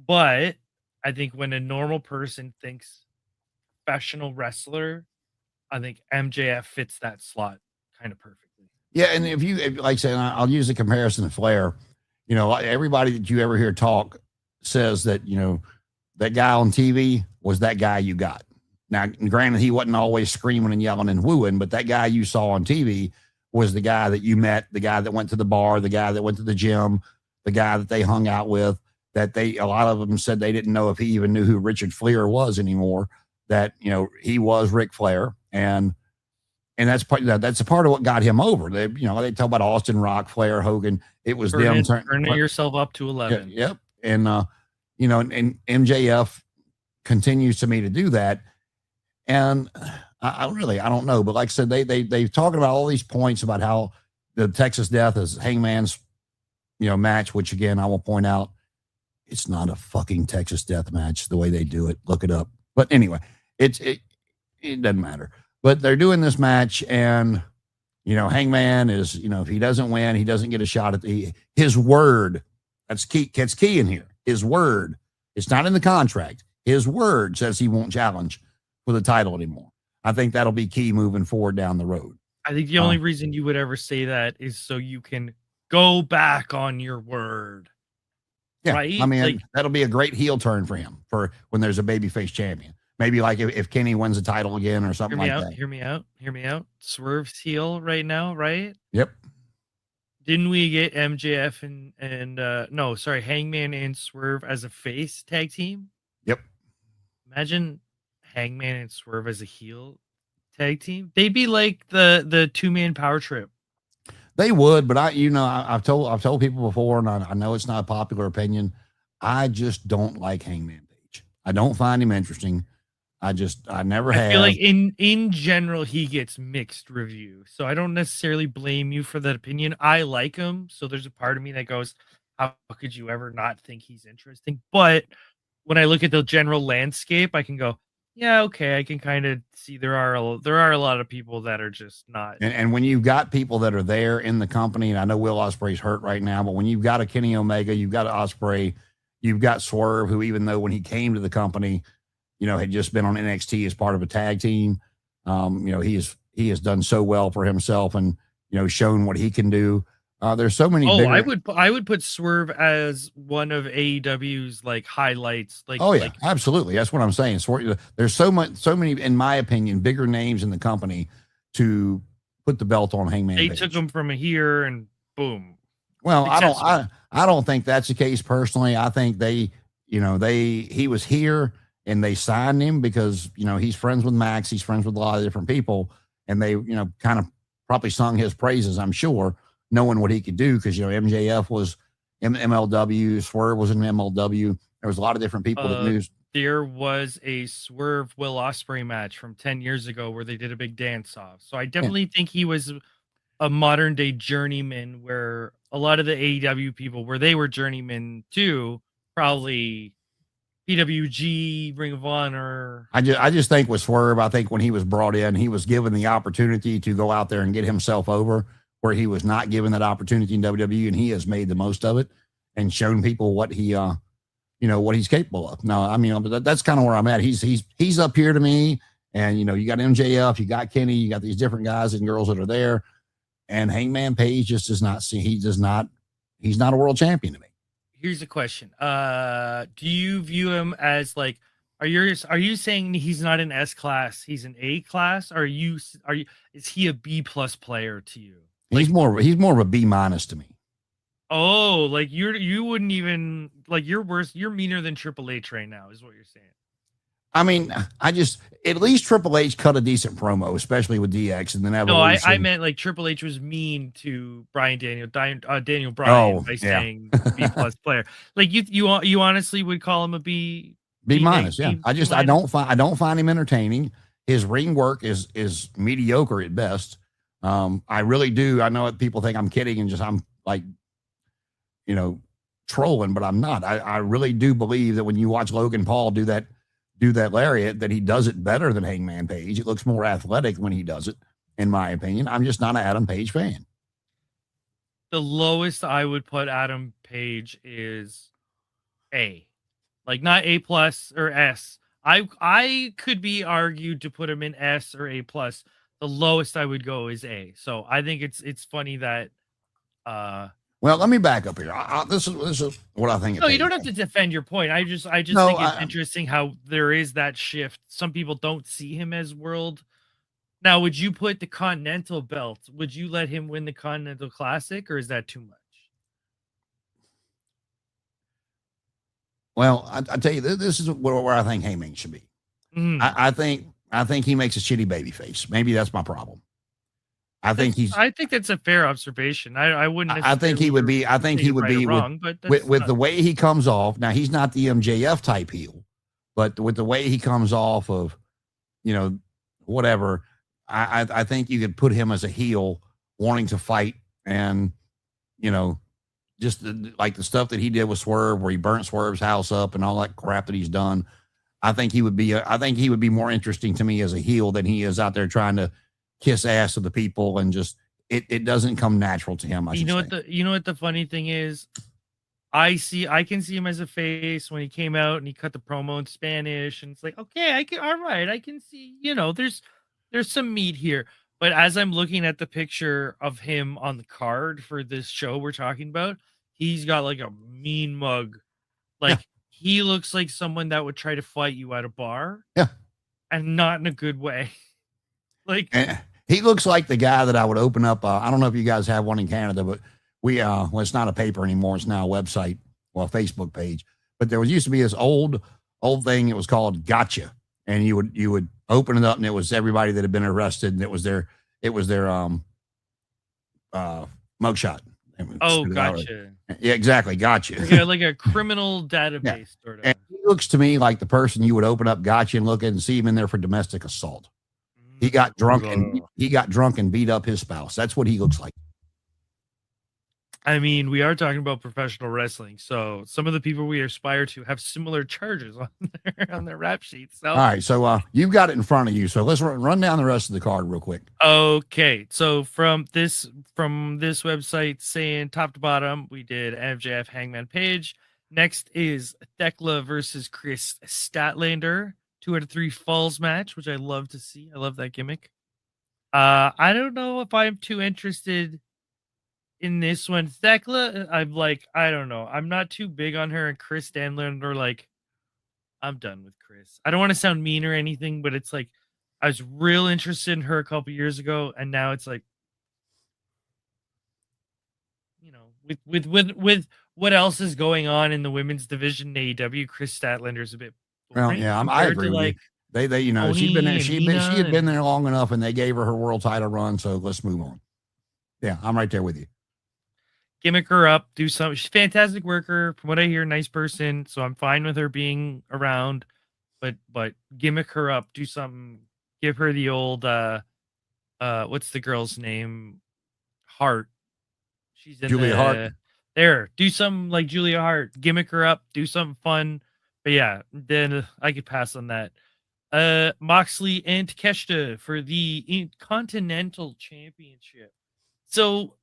but I think when a normal person thinks professional wrestler, I think MJF fits that slot kind of perfectly. Yeah, and if like I said, I'll use the comparison to Flair. You know, everybody that you ever hear talk says that, you know, that guy on TV was that guy you got. Now, granted, he wasn't always screaming and yelling and wooing, but that guy you saw on TV was the guy that you met, the guy that went to the bar, the guy that went to the gym, the guy that they hung out with, that a lot of them said they didn't know if he even knew who Richard Flair was anymore, that, you know, he was Ric Flair. And that's a part of what got him over. They talk about Austin, Rock, Flair, Hogan. It was them turning yourself up to 11. Yep. And, and MJF continues to me to do that. And I don't know, but like I said, they've talking about all these points about how the Texas Death is Hangman's, match, which again, I will point out, it's not a fucking Texas Death match the way they do it. Look it up. But anyway, it doesn't matter. But they're doing this match, and Hangman is, if he doesn't win, he doesn't get a shot at his word. That's key. That's key in here. His word. It's not in the contract. His word says he won't challenge for the title anymore. I think that'll be key moving forward down the road. I think the only reason you would ever say that is so you can go back on your word. Yeah, right? I mean, that'll be a great heel turn for him for when there's a babyface champion. Maybe like if Kenny wins the title again or something like that. Hear me out. Swerve's heel right now, right? Yep. Didn't we get MJF and Hangman and Swerve as a face tag team? Yep. Imagine Hangman and Swerve as a heel tag team. They'd be like the 2-man power trip. They would, but I've told people before, and I know it's not a popular opinion. I just don't like Hangman Page. I don't find him interesting. I never have. I feel like in general he gets mixed review, so I don't necessarily blame you for that opinion. I like him, so there's a part of me that goes, "How could you ever not think he's interesting?" But when I look at the general landscape, I can go, "Yeah, okay, I can kind of see there are a lot of people that are just not." And when you've got people that are there in the company, and I know Will Ospreay's hurt right now, but when you've got a Kenny Omega, you've got an Ospreay, you've got Swerve, who even though when he came to the company, had just been on NXT as part of a tag team. He has done so well for himself and, shown what he can do. There's so many. I would put Swerve as one of AEW's like highlights. Absolutely. That's what I'm saying. There's so many, in my opinion, bigger names in the company to put the belt on Hangman. They took him from here and boom. Well, I don't think that's the case personally. I think he was here and they signed him because, he's friends with Max. He's friends with a lot of different people. And they, kind of probably sung his praises, I'm sure, knowing what he could do. Because, MJF was MLW, Swerve was in MLW. There was a lot of different people that knew. There was a Swerve Will Ospreay match from 10 years ago where they did a big dance off. So I definitely think he was a modern day journeyman, where a lot of the AEW people, where they were journeymen too, probably PWG, Ring of Honor. I just think with Swerve, I think when he was brought in, he was given the opportunity to go out there and get himself over, where he was not given that opportunity in WWE, and he has made the most of it and shown people what he, what he's capable of. No, I mean, that's kind of where I'm at. He's up here to me, and you got MJF, you got Kenny, you got these different guys and girls that are there, and Hangman Page just does not see. He's not a world champion to me. Here's a question. Do you view him as like, are you saying he's not an S class, he's an A class? Or is he a B plus player to you? Like, he's more of a B minus to me. Oh, like you wouldn't even, like, you're worse. You're meaner than Triple H right now, is what you're saying. I mean, at least Triple H cut a decent promo, especially with DX and then Evolution. No, I meant like Triple H was mean to Daniel Bryan by saying B plus player. Like you honestly would call him a B minus. Yeah, I don't find him entertaining. His ring work is mediocre at best. I really do. I know that people think I'm kidding and I'm like, trolling, but I'm not. I really do believe that when you watch Logan Paul do that lariat, that he does it better than Hangman Page. It looks more athletic when he does it. in my opinion. I'm just not an Adam Page fan. The lowest I would put Adam Page is A, like not A plus or S. I could be argued to put him in S or A plus. The lowest I would go is A. So I think it's funny that. Well, let me back up here. This is what I think. No, you don't have to defend your point. I just think it's interesting how there is that shift. Some people don't see him as world. Now, would you put the Continental belt? Would you let him win the Continental Classic, or is that too much? Well, I tell you, this is where I think Heyman should be. Mm. I think he makes a shitty baby face. Maybe that's my problem. I think that's a fair observation. I wouldn't. I think he would be. I think he would be wrong, with the way he comes off. Now, he's not the MJF type heel, but with the way he comes off of, whatever. I think you could put him as a heel wanting to fight, and just like the stuff that he did with Swerve, where he burnt Swerve's house up and all that crap that he's done. I think he would be more interesting to me as a heel than he is out there trying to kiss ass of the people, and just it doesn't come natural to him. You know what the funny thing is? I can see him as a face when he came out and he cut the promo in Spanish, and it's like, okay, I can see, there's some meat here. But as I'm looking at the picture of him on the card for this show we're talking about, he's got like a mean mug. Like, he looks like someone that would try to fight you at a bar. Yeah. And not in a good way. Like, he looks like the guy that I would open up. I don't know if you guys have one in Canada, but it's not a paper anymore. It's now a website or a Facebook page. But there used to be this old thing. It was called Gotcha. And you would open it up, and it was everybody that had been arrested, and it was their mugshot. Oh, gotcha. Yeah, exactly. Gotcha. Yeah, like a criminal database sort of. And he looks to me like the person you would open up Gotcha and look at and see him in there for domestic assault. He got drunk and beat up his spouse. That's what he looks like. I mean, we are talking about professional wrestling, so some of the people we aspire to have similar charges on their rap sheets. So. All right, so you've got it in front of you. So let's run down the rest of the card real quick. Okay, so from this website saying top to bottom, we did MJF Hangman Page. Next is Thekla versus Chris Statlander, 2 out of 3 falls match, which I love to see. I love that gimmick. I don't know if I'm too interested in this one. Thekla, I don't know. I'm not too big on her, and Chris Statlander, I'm done with Chris. I don't want to sound mean or anything, but it's like I was real interested in her a couple years ago, and now it's like, with what else is going on in the women's division in AEW, Chris Statlander's a bit boring. Well, yeah, I agree with you. They she had been there long enough, and they gave her world title run, so let's move on. Yeah, I'm right there with you. Gimmick her up, do something. She's a fantastic worker. From what I hear, nice person. So I'm fine with her being around, but gimmick her up, do something. Give her the old, what's the girl's name? Hart. She's in Julia Hart. There, do something like Julia Hart. Gimmick her up, do something fun. But yeah, then I could pass on that. Moxley and Takeshita for the Continental Championship. So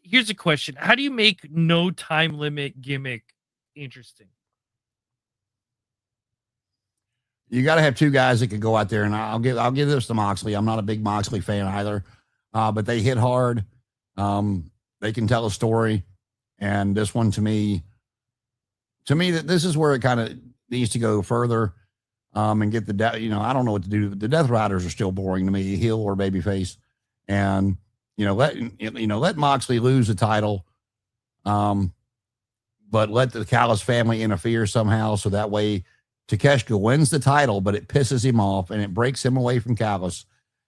here's a question. How do you make no time limit gimmick interesting? You got to have 2 guys that can go out there, and I'll give this to Moxley. I'm not a big Moxley fan either, but they hit hard. They can tell a story, and this one to me that this is where it kind of needs to go further, and get the I don't know what to do. The Death Riders are still boring to me, heel or babyface, and let Moxley lose the title, but let the Callis family interfere somehow, so that way Takeshita wins the title, but it pisses him off and it breaks him away from Callis,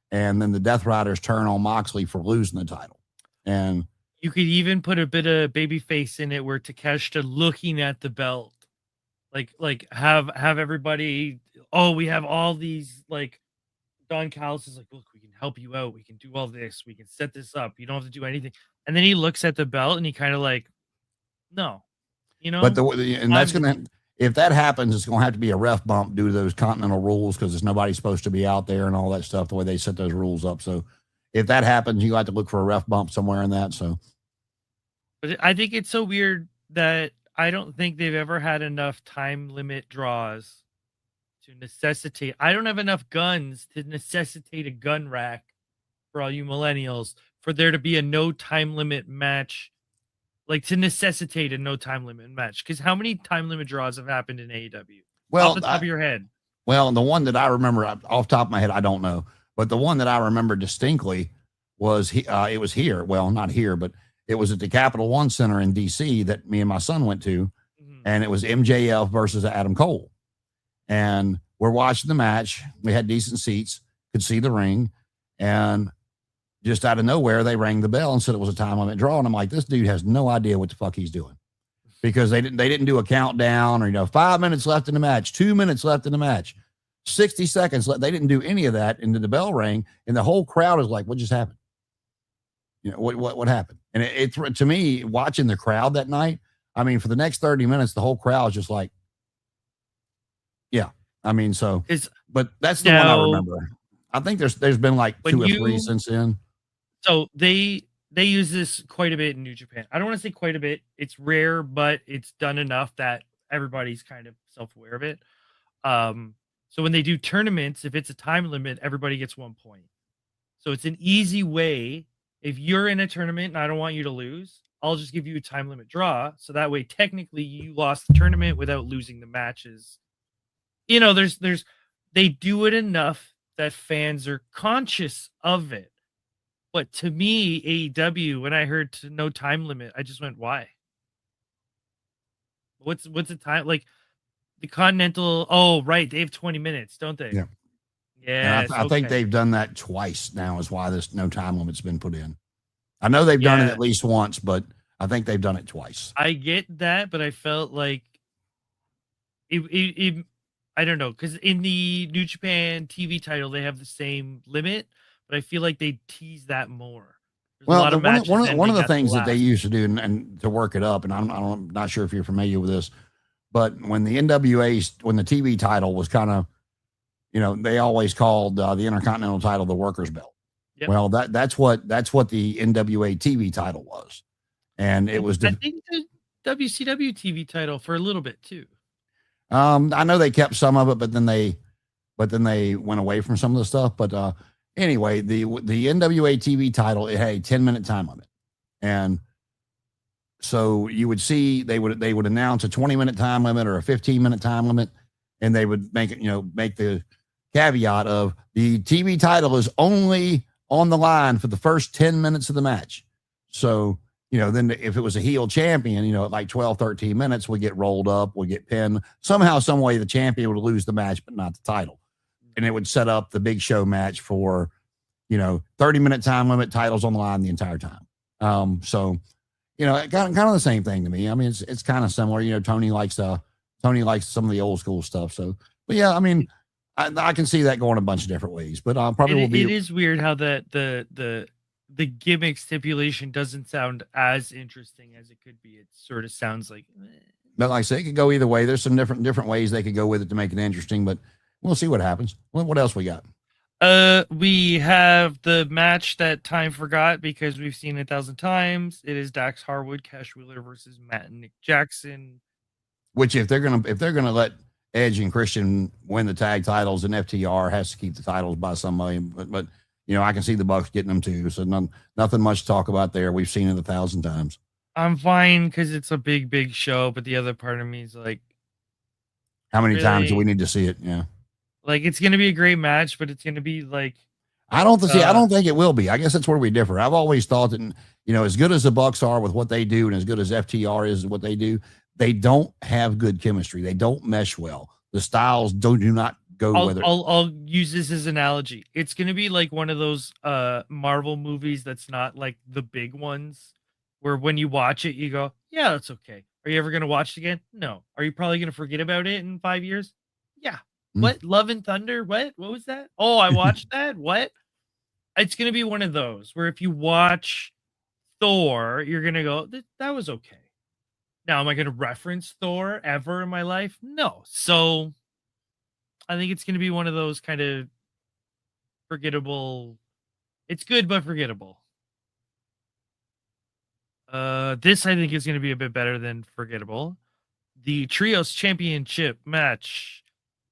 and then the Death Riders turn on Moxley for losing the title. And you could even put a bit of babyface in it, where Takeshita looking at the belt, like have everybody. Oh, we have all these, like Don Callis is like, look, we can help you out. We can do all this. We can set this up. You don't have to do anything. And then he looks at the belt and he kind of like, no, But that's gonna, if that happens, it's gonna have to be a ref bump due to those Continental rules, because there's nobody supposed to be out there and all that stuff. The way they set those rules up, so if that happens, you have to look for a ref bump somewhere in that. So, but I think it's so weird that I don't think they've ever had enough time limit draws to necessitate. I don't have enough guns to necessitate a gun rack for all you millennials for there to be a no time limit match, like to necessitate a no time limit match. Because how many time limit draws have happened in AEW? well, Off the top of your head. Well, the one that I remember off the top of my head, I don't know, but the one that I remember distinctly was it was here. Well, not here, but it was at the Capital One Center in DC that me and my son went to, and it was MJF versus Adam Cole. And we're watching the match. We had decent seats, could see the ring, and just out of nowhere, they rang the bell and said it was a time limit draw. And I'm like, this dude has no idea what the fuck he's doing, because they didn't do a countdown or 5 minutes left in the match, 2 minutes left in the match, 60 seconds left. They didn't do any of that. And the bell rang, and the whole crowd is like, what just happened? What happened? And it to me, watching the crowd that night, I mean, for the next 30 minutes, the whole crowd is just like, yeah. I mean, so but that's the one I remember. I think there's been like 2 or 3 since then. So they use this quite a bit in New Japan. I don't want to say quite a bit. It's rare, but it's done enough that everybody's kind of self-aware of it. So when they do tournaments, if it's a time limit, everybody gets 1 point. So it's an easy way. If you're in a tournament and I don't want you to lose, I'll just give you a time limit draw. So that way, technically, you lost the tournament without losing the matches. They do it enough that fans are conscious of it. But to me, AEW, when I heard no time limit, I just went, why? What's the time? Like the Continental, oh, right. They have 20 minutes, don't they? Yeah. Yeah. I think they've done that twice now is why this no time limit's been put in. I know they've done it at least once, but I think they've done it twice. I get that, but I felt like it I don't know, because in the New Japan TV title, they have the same limit, but I feel like they tease that more. Well, one of the things that they used to do and to work it up, and I'm not sure if you're familiar with this, but when the NWA, when the TV title was kind of, they always called the Intercontinental title the workers' belt. Yep. Well, that's what the NWA TV title was, and it was. I think the WCW TV title for a little bit too. I know they kept some of it, but then they went away from some of the stuff. But anyway, the NWA TV title, it had a 10-minute time limit, and so you would see they would announce a 20-minute time limit or a 15-minute time limit, and they would make it make the caveat of the TV title is only on the line for the first 10 minutes of the match. So then if it was a heel champion, at like 12, 13 minutes, we get rolled up, we get pinned. Somehow, some way, the champion would lose the match, but not the title. And it would set up the big show match for, 30-minute time limit, titles on the line the entire time. So, kind of the same thing to me. I mean, it's kind of similar. Tony likes some of the old school stuff. So, but yeah, I mean, I can see that going a bunch of different ways. But probably will be. It is weird how the gimmick stipulation doesn't sound as interesting as it could be. It sort of sounds like. But like I say, it could go either way. There's some different ways they could go with it to make it interesting. But we'll see what happens. What else we got? We have the match that time forgot because we've seen it 1,000 times. It is Dax Harwood, Cash Wheeler versus Matt and Nick Jackson. Which if they're gonna let Edge and Christian win the tag titles, and FTR has to keep the titles by somebody. But I can see the Bucks getting them too. So nothing much to talk about there. We've seen it 1,000 times. I'm fine because it's a big show. But the other part of me is like, how many times do we need to see it? Yeah. Like it's going to be a great match, but it's going to be like, I don't think it will be. I guess that's where we differ. I've always thought that, as good as the Bucks are with what they do and as good as FTR is what they do, they don't have good chemistry. They don't mesh well. The styles do not go with it. I'll use this as an analogy. It's going to be like one of those Marvel movies that's not like the big ones where when you watch it, you go, yeah, that's okay. Are you ever going to watch it again? No. Are you probably going to forget about it in 5 years? Yeah. What? Love and Thunder? What was that? Oh, I watched that. What? It's going to be one of those where if you watch Thor, you're going to go, that was okay. Now, am I going to reference Thor ever in my life? No. So I think it's going to be one of those kind of forgettable. It's good but forgettable. This I think is going to be a bit better than forgettable. The Trios Championship match: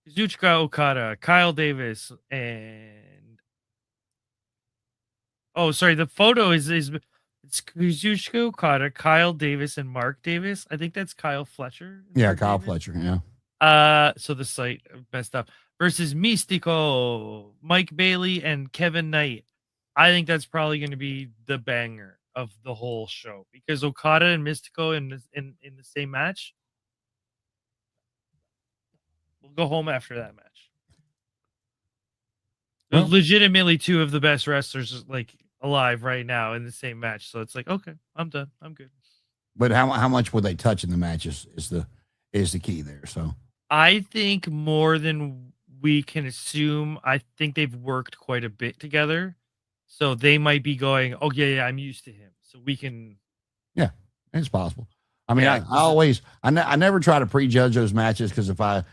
Kazuchika Okada, Kyle Davis, and the photo is it's Kazuchika Okada, Kyle Davis, and Mark Davis. I think that's Kyle Fletcher. Yeah, Kyle Fletcher. Yeah. So the site messed up. Versus Mystico, Mike Bailey, and Kevin Knight. I think that's probably going to be the banger of the whole show because Okada and Mystico in the same match. We'll go home after that match. They're legitimately two of the best wrestlers like alive right now in the same match. So it's like, okay, I'm done. I'm good. But how much will they touch in the match is the key there. So I think more than we can assume. I think they've worked quite a bit together. So they might be going, oh, yeah, I'm used to him. So we can. Yeah, it's possible. I mean, I never try to prejudge those matches because if I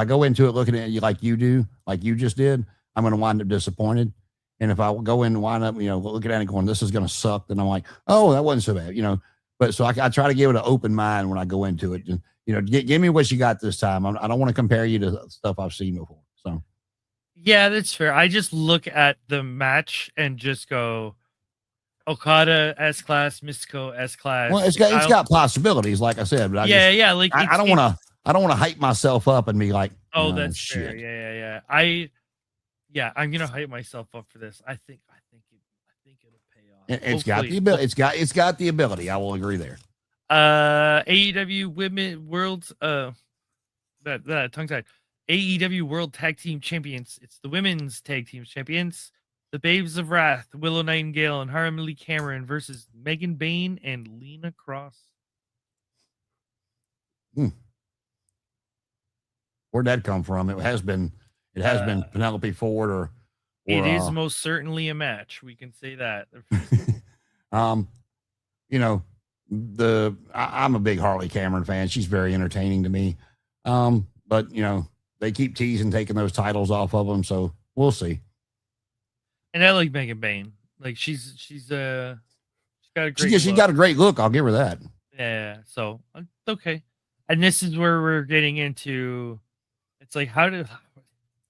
go into it looking at you like you do, like you just did, I'm going to wind up disappointed. And if I go in and wind up, looking at it going, this is going to suck, then I'm like, oh, that wasn't so bad, But so I try to give it an open mind when I go into it. And, give me what you got this time. I don't want to compare you to stuff I've seen before. So. Yeah, that's fair. I just look at the match and just go, Okada S-Class, Mystico S-Class. Well, it's got possibilities, like I said. But Like I don't want to hype myself up and be like, oh, that's shit. Fair. Yeah. I'm gonna hype myself up for this. I think it'll pay off. It's got the ability. It's got the ability. I will agree there. AEW Women World that tongue tied. AEW World Tag Team Champions. It's the Women's Tag Team Champions. The Babes of Wrath, Willow Nightingale and Harmony Cameron versus Megan Bayne and Lena Cross. Where'd that come from? It has been Penelope Ford or it is most certainly a match. We can say that. I'm a big Harley Cameron fan. She's very entertaining to me. But they keep teasing taking those titles off of them, so we'll see. And I like Megan Bayne. Like she's got a great she's got a great look. I'll give her that. Yeah, so okay. And this is where we're getting into. It's like we're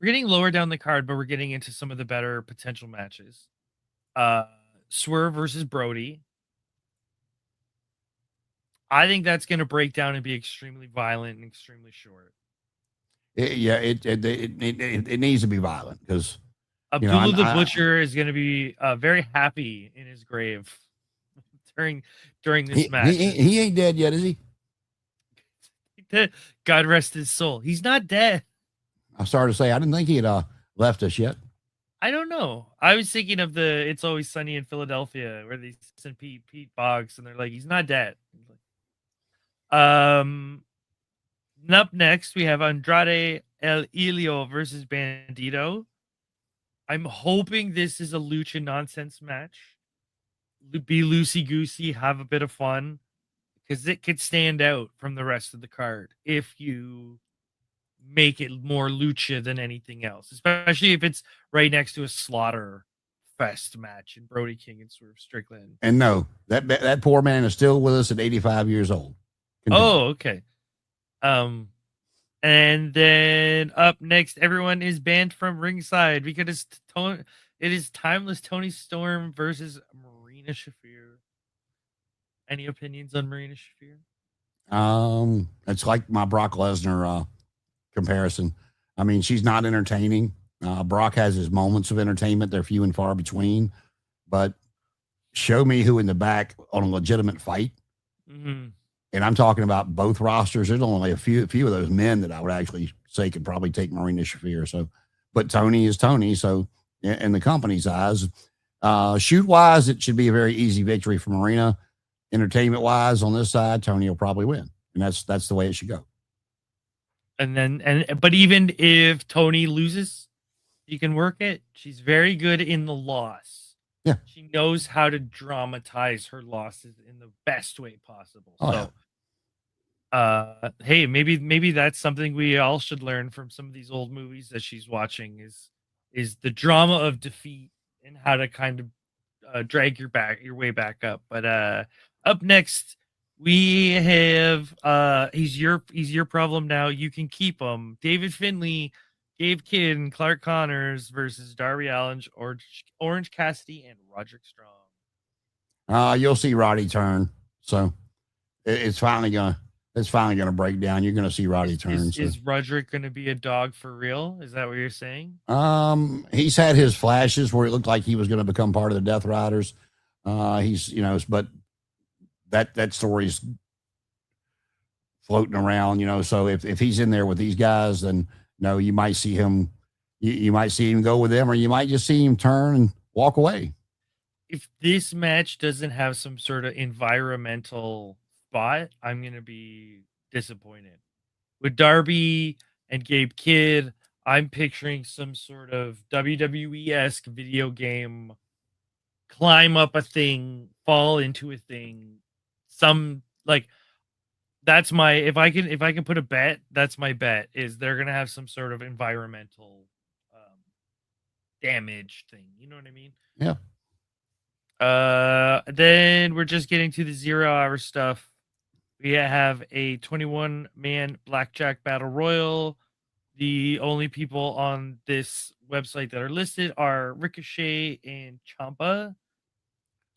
getting lower down the card, but we're getting into some of the better potential matches. Swerve versus Brody. I think that's going to break down and be extremely violent and extremely short. It needs to be violent because Abdullah the Butcher is going to be very happy in his grave during this match. He ain't dead yet, is he? God rest his soul. He's not dead. I'm sorry to say, I didn't think he had left us yet. I don't know. I was thinking of the It's Always Sunny in Philadelphia where they sent Pete Boggs and they're like, he's not dead. Up next, we have Andrade El Ilio versus Bandito. I'm hoping this is a lucha nonsense match. Be loosey-goosey, have a bit of fun, because it could stand out from the rest of the card if you make it more lucha than anything else, especially if it's right next to a Slaughter Fest match and Brody King and Swerve Strickland. And no, that poor man is still with us at 85 years old. Continue. Oh, okay. And then up next, everyone is banned from ringside because it is Timeless Tony Storm versus Marina Shafir. Any opinions on Marina Shafir? It's like my Brock Lesnar comparison. I mean, she's not entertaining. Brock has his moments of entertainment. They're few and far between, but show me who in the back on a legitimate fight. Mm-hmm. And I'm talking about both rosters. There's only a few of those men that I would actually say could probably take Marina Shafir. So, but Tony is Tony. So in the company's eyes, shoot wise, it should be a very easy victory for Marina. Entertainment wise on this side, Tony will probably win. And that's the way it should go. But even if Tony loses, you can work it. She's very good in the loss. Yeah. She knows how to dramatize her losses in the best way possible. Hey, maybe that's something we all should learn from some of these old movies that she's watching is the drama of defeat and how to kind of drag your way back up. But up next we have he's your problem now. You can keep him. David Finlay, Gabe Kidd, and Clark Connors versus Darby Allin, Orange Cassidy, and Roderick Strong. You'll see Roddy turn. So it's finally gonna break down. You're gonna see Roddy turn. Is Roderick gonna be a dog for real? Is that what you're saying? He's had his flashes where it looked like he was gonna become part of the Death Riders. But that story's floating around, so if he's in there with these guys, then you might see him, you might see him go with them, or you might just see him turn and walk away. If this match doesn't have some sort of environmental spot, I'm going to be disappointed. With Darby and Gabe Kidd, I'm picturing some sort of WWE-esque video game, climb up a thing, fall into a thing. That's my, if I can put a bet, that's my bet, is they're going to have some sort of environmental damage thing. You know what I mean? Yeah. Then we're just getting to the 0 hour stuff. We have a 21-man blackjack battle royal. The only people on this website that are listed are Ricochet and Ciampa.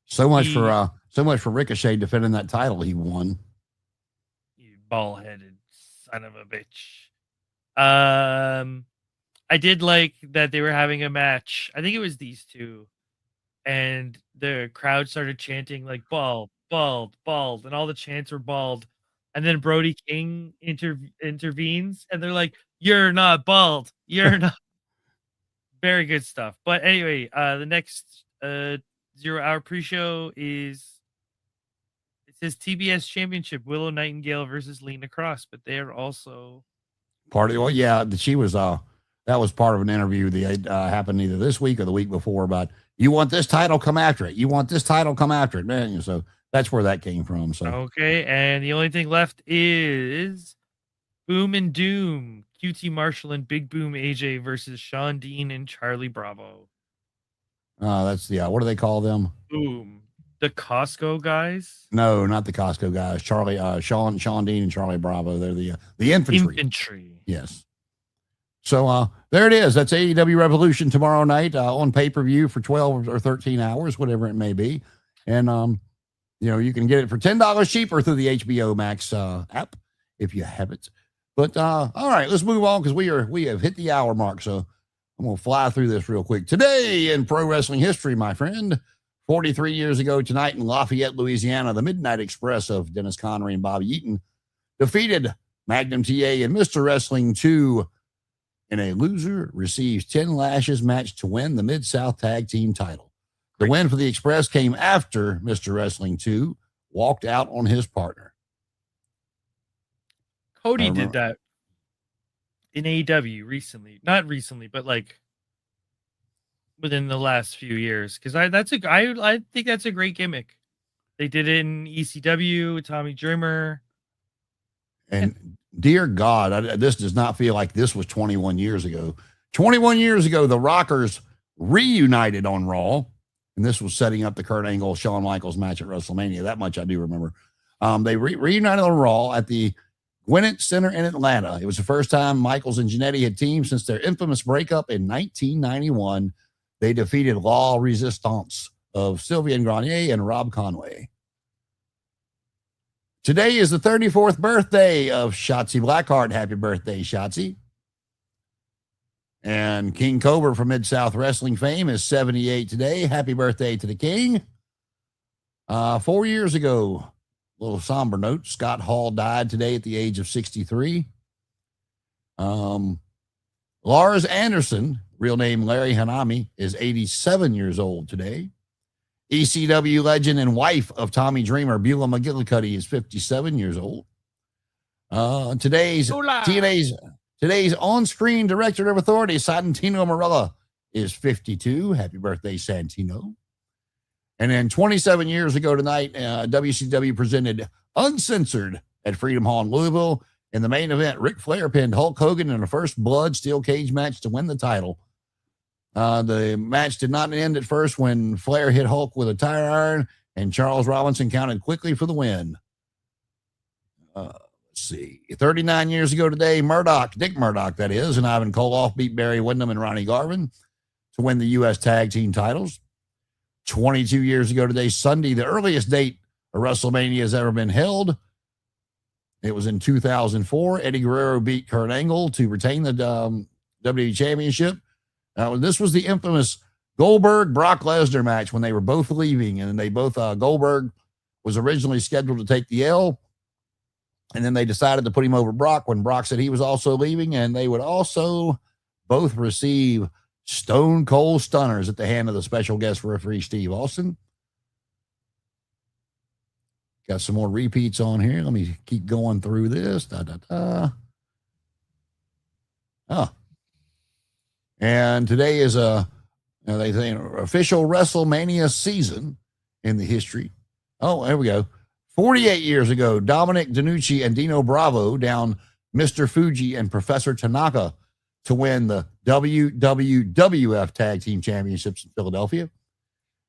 So much for Ricochet defending that title he won. You ball-headed son of a bitch. I did like that they were having a match. I think it was these two. And the crowd started chanting like bald, bald, bald, and all the chants were bald. And then Brody King intervenes, and they're like, "You're not bald. You're not." Very good stuff. But anyway, the next 0 hour pre-show it says TBS Championship, Willow Nightingale versus Lena Cross, but they are also part of. Well, yeah, she was. That was part of an interview that happened either this week or the week before about, you want this title, come after it. You want this title, come after it, man. So that's where that came from. So okay, and the only thing left is Boom and Doom, QT Marshall and Big Boom AJ versus Sean Dean and Charlie Bravo. That's what do they call them? Boom, the Costco guys? No, not the Costco guys. Sean Dean and Charlie Bravo. They're the infantry. Infantry. Yes. So there it is. That's AEW Revolution tomorrow night on pay-per-view for 12 or 13 hours, whatever it may be. And, you can get it for $10 cheaper through the HBO Max app if you have it. But all right, let's move on because we have hit the hour mark. So I'm going to fly through this real quick. Today in pro wrestling history, my friend, 43 years ago tonight in Lafayette, Louisiana, the Midnight Express of Dennis Connery and Bobby Eaton defeated Magnum TA and Mr. Wrestling 2 in a loser receives 10 lashes match to win the Mid-South Tag Team title. The win for the Express came after Mr. Wrestling 2 walked out on his partner. Cody did that in AEW recently. Not recently, but like within the last few years. Because I think that's a great gimmick. They did it in ECW, Tommy Dreamer. And dear God, this does not feel like this was 21 years ago. 21 years ago, the Rockers reunited on Raw, and this was setting up the Kurt Angle, Shawn Michaels match at WrestleMania. That much I do remember. They reunited on Raw at the Gwinnett Center in Atlanta. It was the first time Michaels and Jannetty had teamed since their infamous breakup in 1991. They defeated La Resistance of Sylvain Grenier and Rob Conway. Today is the 34th birthday of Shotzi Blackheart. Happy birthday, Shotzi. And King Cobra from Mid-South Wrestling fame is 78 today. Happy birthday to the King. 4 years ago, a little somber note, Scott Hall died today at the age of 63. Lars Anderson, real name Larry Hanami, is 87 years old today. ECW legend and wife of Tommy Dreamer, Beulah McGillicuddy, is 57 years old. Today's on-screen director of authority, Santino Marella, is 52. Happy birthday, Santino. And then 27 years ago tonight, WCW presented Uncensored at Freedom Hall in Louisville. In the main event, Ric Flair pinned Hulk Hogan in a first blood steel cage match to win the title. The match did not end at first when Flair hit Hulk with a tire iron, and Charles Robinson counted quickly for the win. Let's see. 39 years ago today, Dick Murdoch, that is, and Ivan Koloff beat Barry Windham and Ronnie Garvin to win the U.S. Tag Team titles. 22 years ago today, Sunday, the earliest date a WrestleMania has ever been held. It was in 2004. Eddie Guerrero beat Kurt Angle to retain the WWE Championship. This was the infamous Goldberg-Brock Lesnar match when they were both leaving, and they both Goldberg was originally scheduled to take the L, and then they decided to put him over Brock when Brock said he was also leaving, and they would also both receive Stone Cold Stunners at the hand of the special guest referee, Steve Austin. Got some more repeats on here. Let me keep going through this. Oh. And today is they say an official WrestleMania season in the history. Oh, there we go. 48 years ago, Dominic DeNucci and Dino Bravo down Mr. Fuji and Professor Tanaka to win the WWF Tag Team Championships in Philadelphia.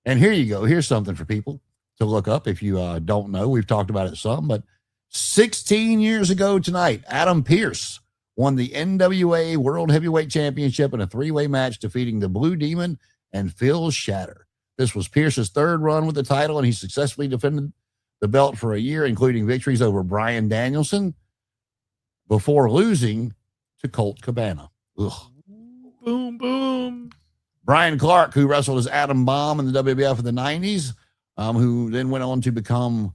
And here you go. Here's something for people to look up if you don't know. We've talked about it some, but 16 years ago tonight, Adam Pearce won the NWA World Heavyweight Championship in a three-way match, defeating the Blue Demon and Phil Shatter. This was Pearce's third run with the title, and he successfully defended the belt for a year, including victories over Bryan Danielson, before losing to Colt Cabana. Ugh. Boom, boom. Brian Clark, who wrestled as Adam Bomb in the WWF in the 90s, who then went on to become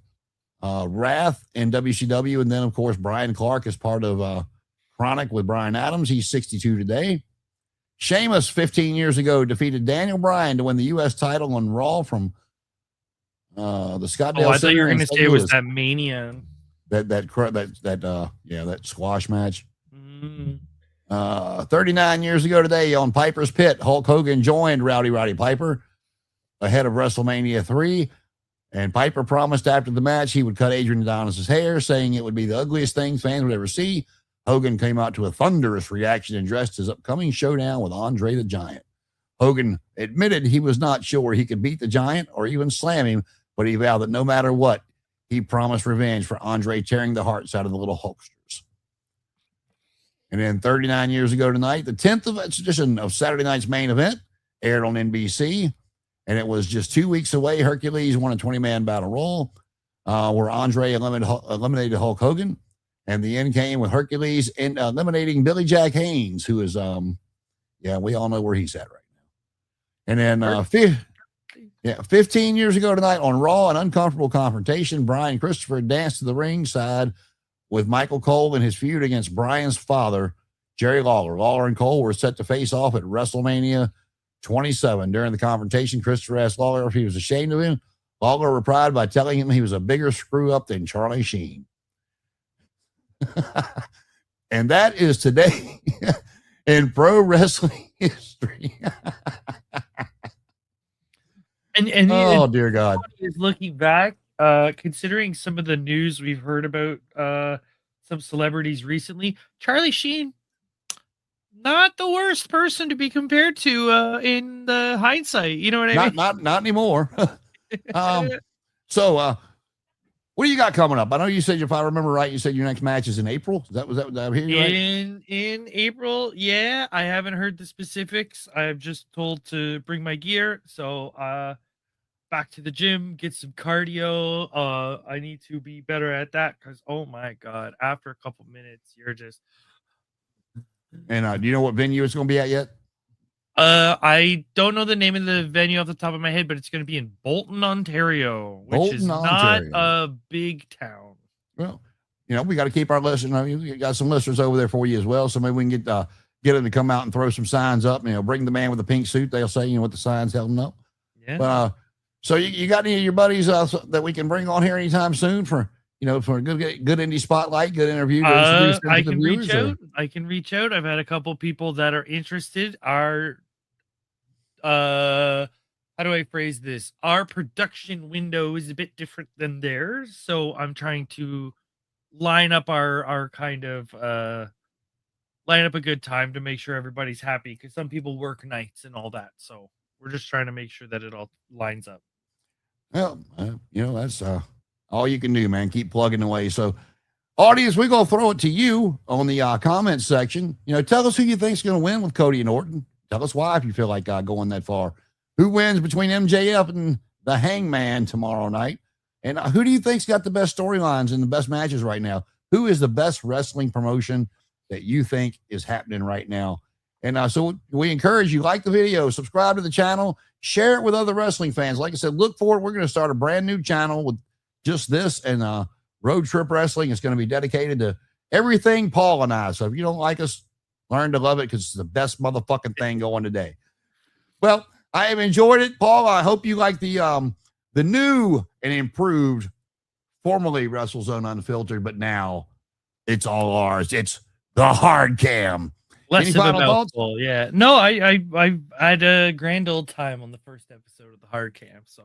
Wrath in WCW. And then, of course, Brian Clark is part of Chronic with Brian Adams. He's 62 today. Sheamus, 15 years ago, defeated Daniel Bryan to win the U.S. title on Raw from the Scottsdale. I thought you were going to say it was that Mania. That squash match. Mm. 39 years ago today on Piper's Pit, Hulk Hogan joined Rowdy Piper ahead of WrestleMania 3. And Piper promised after the match he would cut Adrian Adonis' hair, saying it would be the ugliest thing fans would ever see. Hogan came out to a thunderous reaction and dressed his upcoming showdown with Andre the Giant. Hogan admitted he was not sure he could beat the Giant or even slam him, but he vowed that no matter what, he promised revenge for Andre tearing the hearts out of the little Hulksters. And then 39 years ago tonight, the 10th edition of Saturday Night's Main Event aired on NBC, and it was just 2 weeks away. Hercules won a 20-man battle royal where Andre eliminated Hulk Hogan, and the end came with Hercules eliminating Billy Jack Haynes, who is, we all know where he's at right now. And then 15 years ago tonight on Raw, an uncomfortable confrontation, Brian Christopher danced to the ringside with Michael Cole in his feud against Brian's father, Jerry Lawler. Lawler and Cole were set to face off at WrestleMania 27. During the confrontation, Christopher asked Lawler if he was ashamed of him. Lawler replied by telling him he was a bigger screw-up than Charlie Sheen. And that is today in pro wrestling history. and oh, dear God. Is looking back, considering some of the news we've heard about some celebrities recently, Charlie Sheen, not the worst person to be compared to in the hindsight. You know what I mean? Not anymore. So what do you got coming up? I know you said, if I remember right, you said your next match is in April. Was that I hear you right? In April, yeah. I haven't heard the specifics. I've just told to bring my gear. So back to the gym, get some cardio. I need to be better at that because oh my God, after a couple minutes, you're just. And do you know what venue it's going to be at yet? I don't know the name of the venue off the top of my head, but it's going to be in Bolton, Ontario, which is not a big town. Well, we got to keep our listeners. We got some listeners over there for you as well. So maybe we can get them to come out and throw some signs up. Bring the man with the pink suit. They'll say, what the signs held them up. Yeah. But so you got any of your buddies that we can bring on here anytime soon for a good indie spotlight, good interview? I can reach out. I can reach out. I've had a couple people that are interested. How do I phrase this? Our production window is a bit different than theirs, so I'm trying to line up our kind of line up a good time to make sure everybody's happy, because some people work nights and all that. So we're just trying to make sure that it all lines up. Well, that's all you can do, man. Keep plugging away. So, audience, we're going to throw it to you on the comment section. Tell us who you think's going to win with Cody and Orton. Tell us why if you feel like going that far. Who wins between MJF and the Hangman tomorrow night? And who do you think's got the best storylines and the best matches right now? Who is the best wrestling promotion that you think is happening right now? And so we encourage you, like the video, subscribe to the channel, share it with other wrestling fans. Like I said, look for it. We're going to start a brand new channel with just this, and Road Trip Wrestling is going to be dedicated to everything Paul and I. So if you don't like us, learn to love it, because it's the best motherfucking thing going today. Well, I have enjoyed it, Paul. I hope you like the new and improved, formerly WrestleZone Unfiltered, but now it's all ours. It's the HardCam. Less of a mouthful, yeah. No, I had a grand old time on the first episode of the HardCam. So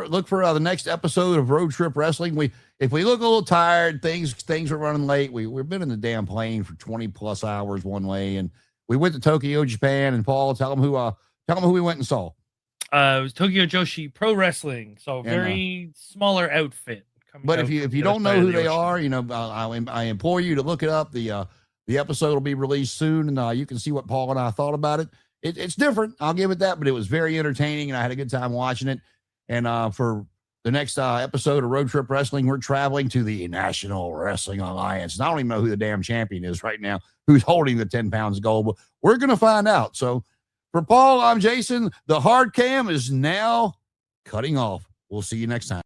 look for the next episode of Road Trip Wrestling. If we look a little tired, things are running late. We've been in the damn plane for 20+ hours one way, and we went to Tokyo, Japan. And Paul, tell them who we went and saw. It was Tokyo Joshi Pro Wrestling, so very smaller outfit. But if you don't know who they are, I implore you to look it up. The episode will be released soon, and you can see what Paul and I thought about it. It's different, I'll give it that, but it was very entertaining, and I had a good time watching it. And for the next episode of Road Trip Wrestling, we're traveling to the National Wrestling Alliance. And I don't even know who the damn champion is right now, who's holding the 10 pounds of gold, but we're going to find out. So for Paul, I'm Jason. The HardCam is now cutting off. We'll see you next time.